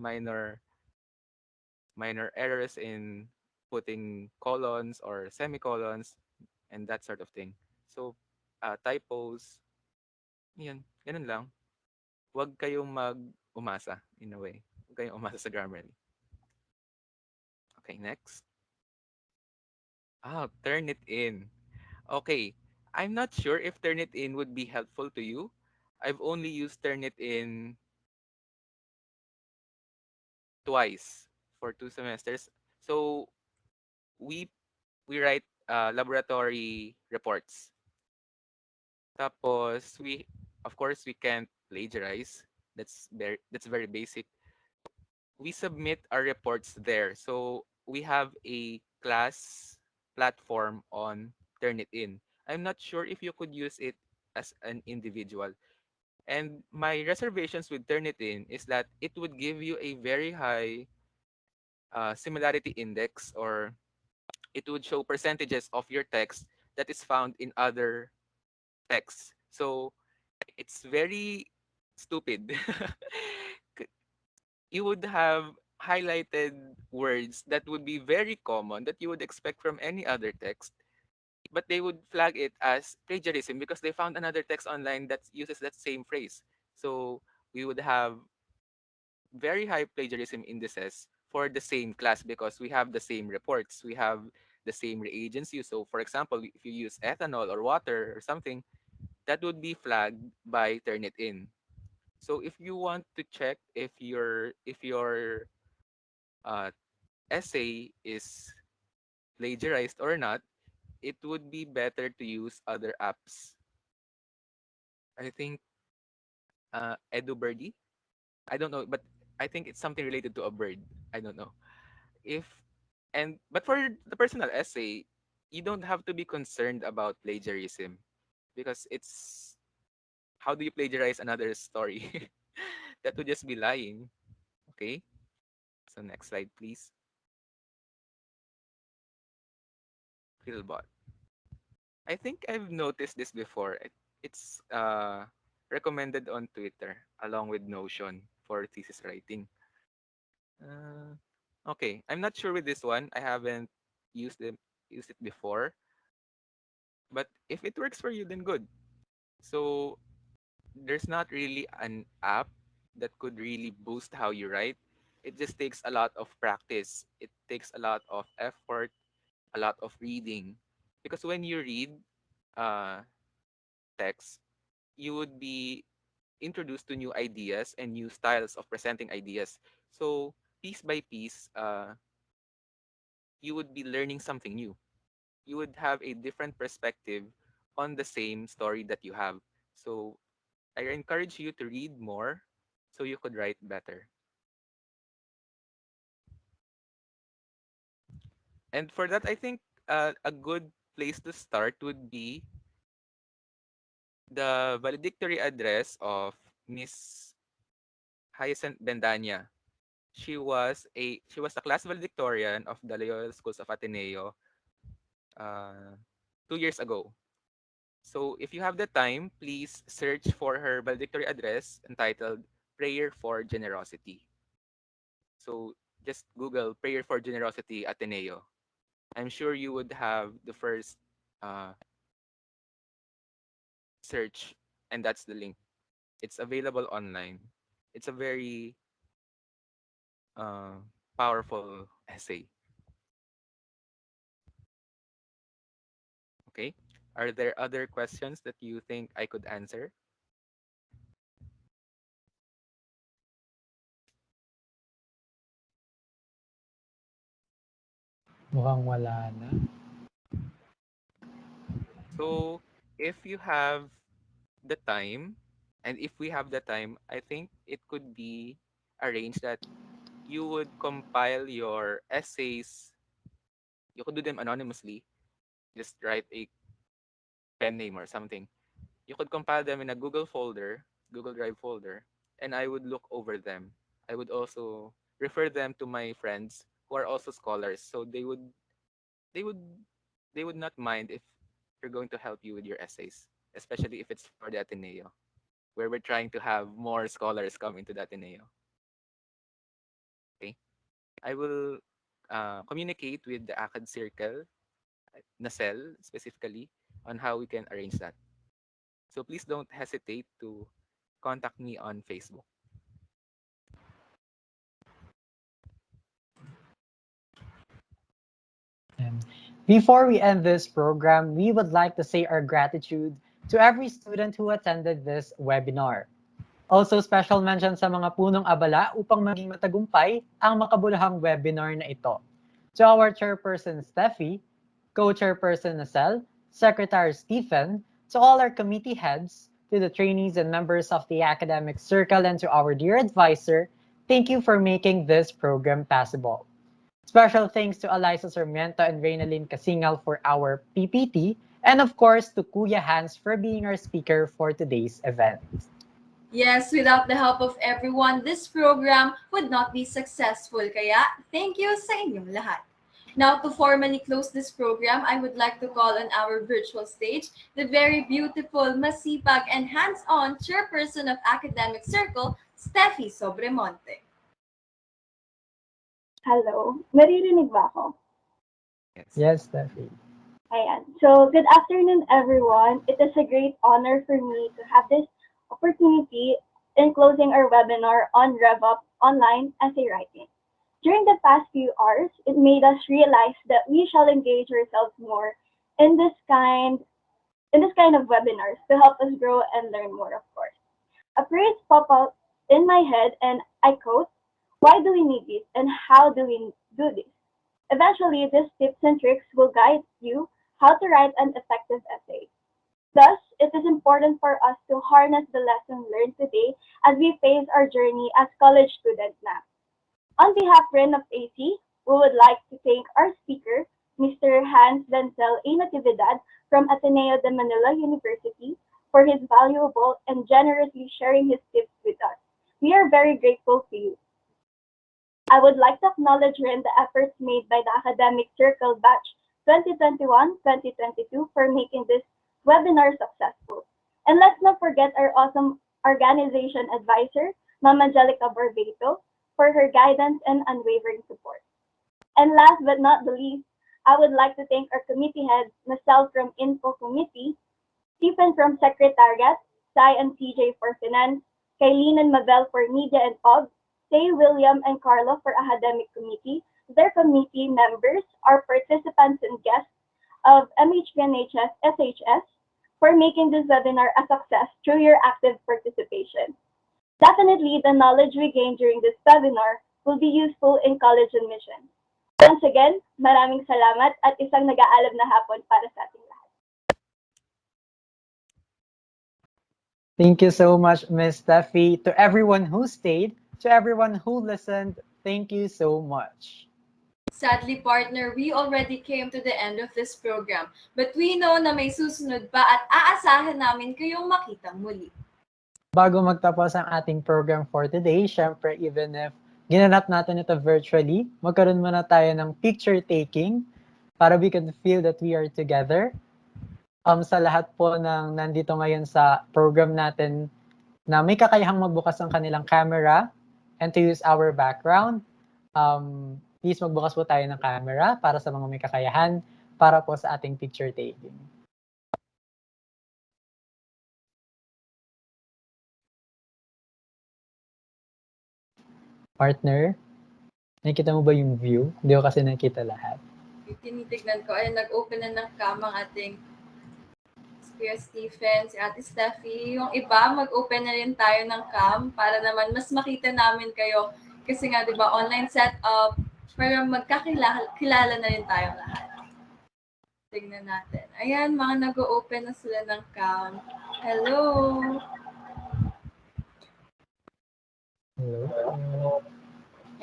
in putting colons or semicolons and that sort of thing. So typos, yun, ganun lang. Huwag kayong mag-umasa in a way. Huwag kayong umasa sa Grammarly. Okay, next. Turn it in. Okay. I'm not sure if Turnitin would be helpful to you. I've only used Turnitin twice for 2 semesters. So we we write laboratory reports. Tapos we of course we can't plagiarize. That's very basic. We submit our reports there. So we have a class platform on Turnitin. I'm not sure if you could use it as an individual. And my reservations with Turnitin is that it would give you a very high similarity index, or it would show percentages of your text that is found in other texts. So it's very stupid. You would have highlighted words that would be very common that you would expect from any other text, but they would flag it as plagiarism because they found another text online that uses that same phrase. So we would have very high plagiarism indices for the same class because we have the same reports, we have the same reagents used. So for example, if you use ethanol or water or something, that would be flagged by Turnitin. So if you want to check if your uh, essay is plagiarized or not, it would be better to use other apps. I think EduBirdie. I don't know, but I think it's something related to a bird. I don't know. If but for the personal essay, you don't have to be concerned about plagiarism because it's how do you plagiarize another story? That would just be lying. Okay. So next slide, please. Philbot. I think I've noticed this before. It's recommended on Twitter along with Notion for thesis writing. Uh, okay, I'm not sure with this one. I haven't used it before, but if it works for you, then good. So there's not really an app that could really boost how you write. It just takes a lot of practice. It takes a lot of effort, a lot of reading. Because when you read uh, text, you would be introduced to new ideas and new styles of presenting ideas. So piece by piece, you would be learning something new. You would have a different perspective on the same story that you have. So I encourage you to read more so you could write better. And for that, I think a good place to start would be the valedictory address of Miss Hyacinth Bendanya. She was a class valedictorian of the Loyola Schools of Ateneo uh, 2 years ago. So if you have the time, please search for her valedictory address entitled Prayer for Generosity. So just Google Prayer for Generosity Ateneo. I'm sure you would have the first uh, search, and that's the link. It's available online. It's a very uh, powerful essay. Okay. Are there other questions that you think I could answer? Mukhang wala na. So if you have the time, and if we have the time, I think it could be arranged that you would compile your essays. You could do them anonymously. Just write a pen name or something. You could compile them in a Google folder, Google Drive folder, and I would look over them. I would also refer them to my friends who are also scholars, so they would they would not mind if you're going to help you with your essays, especially if it's for the Ateneo, where we're trying to have more scholars come into the Ateneo. Okay, I will communicate with the ACAD Circle, NACEL specifically, on how we can arrange that. So please don't hesitate to contact me on Facebook. And before we end this program, we would like to say our gratitude to every student who attended this webinar. Also, special mention sa mga punong abala upang maging matagumpay ang makabuluhang webinar na ito. To our Chairperson Steffi, Co-Chairperson Nacel, Secretary Stephen, to all our committee heads, to the trainees and members of the academic circle, and to our dear advisor, thank you for making this program possible. Special thanks to Eliza Sarmiento and Reynalyn Casingal for our PPT, and of course to Kuya Hans for being our speaker for today's event. Yes, without the help of everyone, this program would not be successful. Kaya, thank you sa inyong lahat. Now, to formally close this program, I would like to call on our virtual stage the very beautiful, masipag, and hands-on chairperson of Academic Circle, Steffi Sobremonte. Hello, naririnig ba ako? Yes. Yes, Steffi. Ayan. So, good afternoon, everyone. It is a great honor for me to have this opportunity in closing our webinar on RevUp online essay writing. During the past few hours, it made us realize that we shall engage ourselves more in this kind of webinars to help us grow and learn more, of course. A phrase popped up in my head, and I quote, "Why do we need this, and how do we do this?" Eventually, these tips and tricks will guide you how to write an effective essay. Thus, it is important for us to harness the lesson learned today as we face our journey as college students now. On behalf of AC, we would like to thank our speaker, Mr. Hans Denzel A. Natividad from Ateneo de Manila University, for his valuable and generously sharing his tips with us. We are very grateful to you. I would like to acknowledge rin the efforts made by the Academic Circle Batch 2021-2022 for making this webinar successful. And let's not forget our awesome organization advisor, Mama Angelica Barbato, for her guidance and unwavering support. And last but not the least, I would like to thank our committee heads, myself from Info Committee, Stephen from Secretariat, Sai and CJ for Finance, Kaylene and Mabel for Media and Pub, Say William and Carlo for Academic Committee, their committee members, our participants and guests of MHPNHS SHS for making this webinar a success through your active participation. Definitely, the knowledge we gain during this webinar will be useful in college admission. Once again, maraming salamat at isang nag-aalab na hapon para sa ating lahat. Thank you so much, Miss Steffi. To everyone who stayed, to everyone who listened, thank you so much. Sadly, partner, we already came to the end of this program. But we know na may susunod pa at aasahan namin kayong makita muli. Bago magtapos ang ating program for today, syempre even if ginanap natin ito virtually, magkaroon muna tayo ng picture taking para we can feel that we are together. Sa lahat po ng nandito ngayon sa program natin na may kakayahang magbukas ng kanilang camera and to use our background, please magbukas po tayo ng camera para sa mga may kakayahan para po sa ating picture taking. Partner, nakikita mo ba yung view? Hindi ko kasi nakita lahat. Tinitignan ko, ay nag-open na ng cam ang ating Kuya Stephen, si Ate Steffi. Yung iba, mag-open na rin tayo ng cam para naman mas makita namin kayo. Kasi nga, di ba, online setup, para magkakilala na rin tayo lahat. Tignan natin. Ayan, mga nag-open na sila ng cam. Hello! Hello.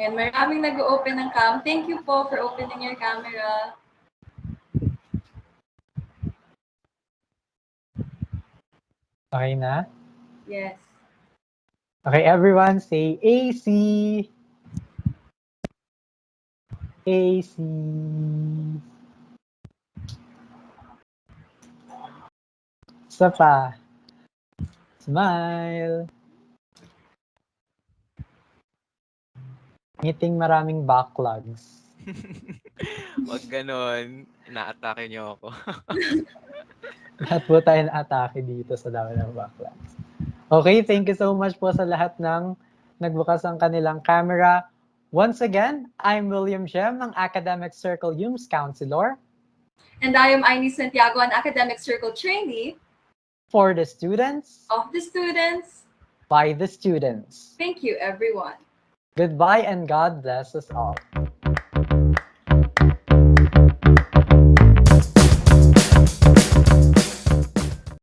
Ayan, maraming nag-open ng cam. Thank you po for opening your camera. Okay na? Yes. Okay, everyone, say AC. AC. Isa pa. Smile. Ngiting maraming backlogs. Wag ganon. Inaatake niyo ako. Lahat po tayo na-atake dito sa dami ng backlogs. Okay, thank you so much po sa lahat ng nagbukas ang kanilang camera. Once again, I'm William Jem ng Academic Circle UMS Counselor. And I am Aini Santiago, an Academic Circle trainee. For the students. Of the students. By the students. Thank you, everyone. Goodbye and God bless us all.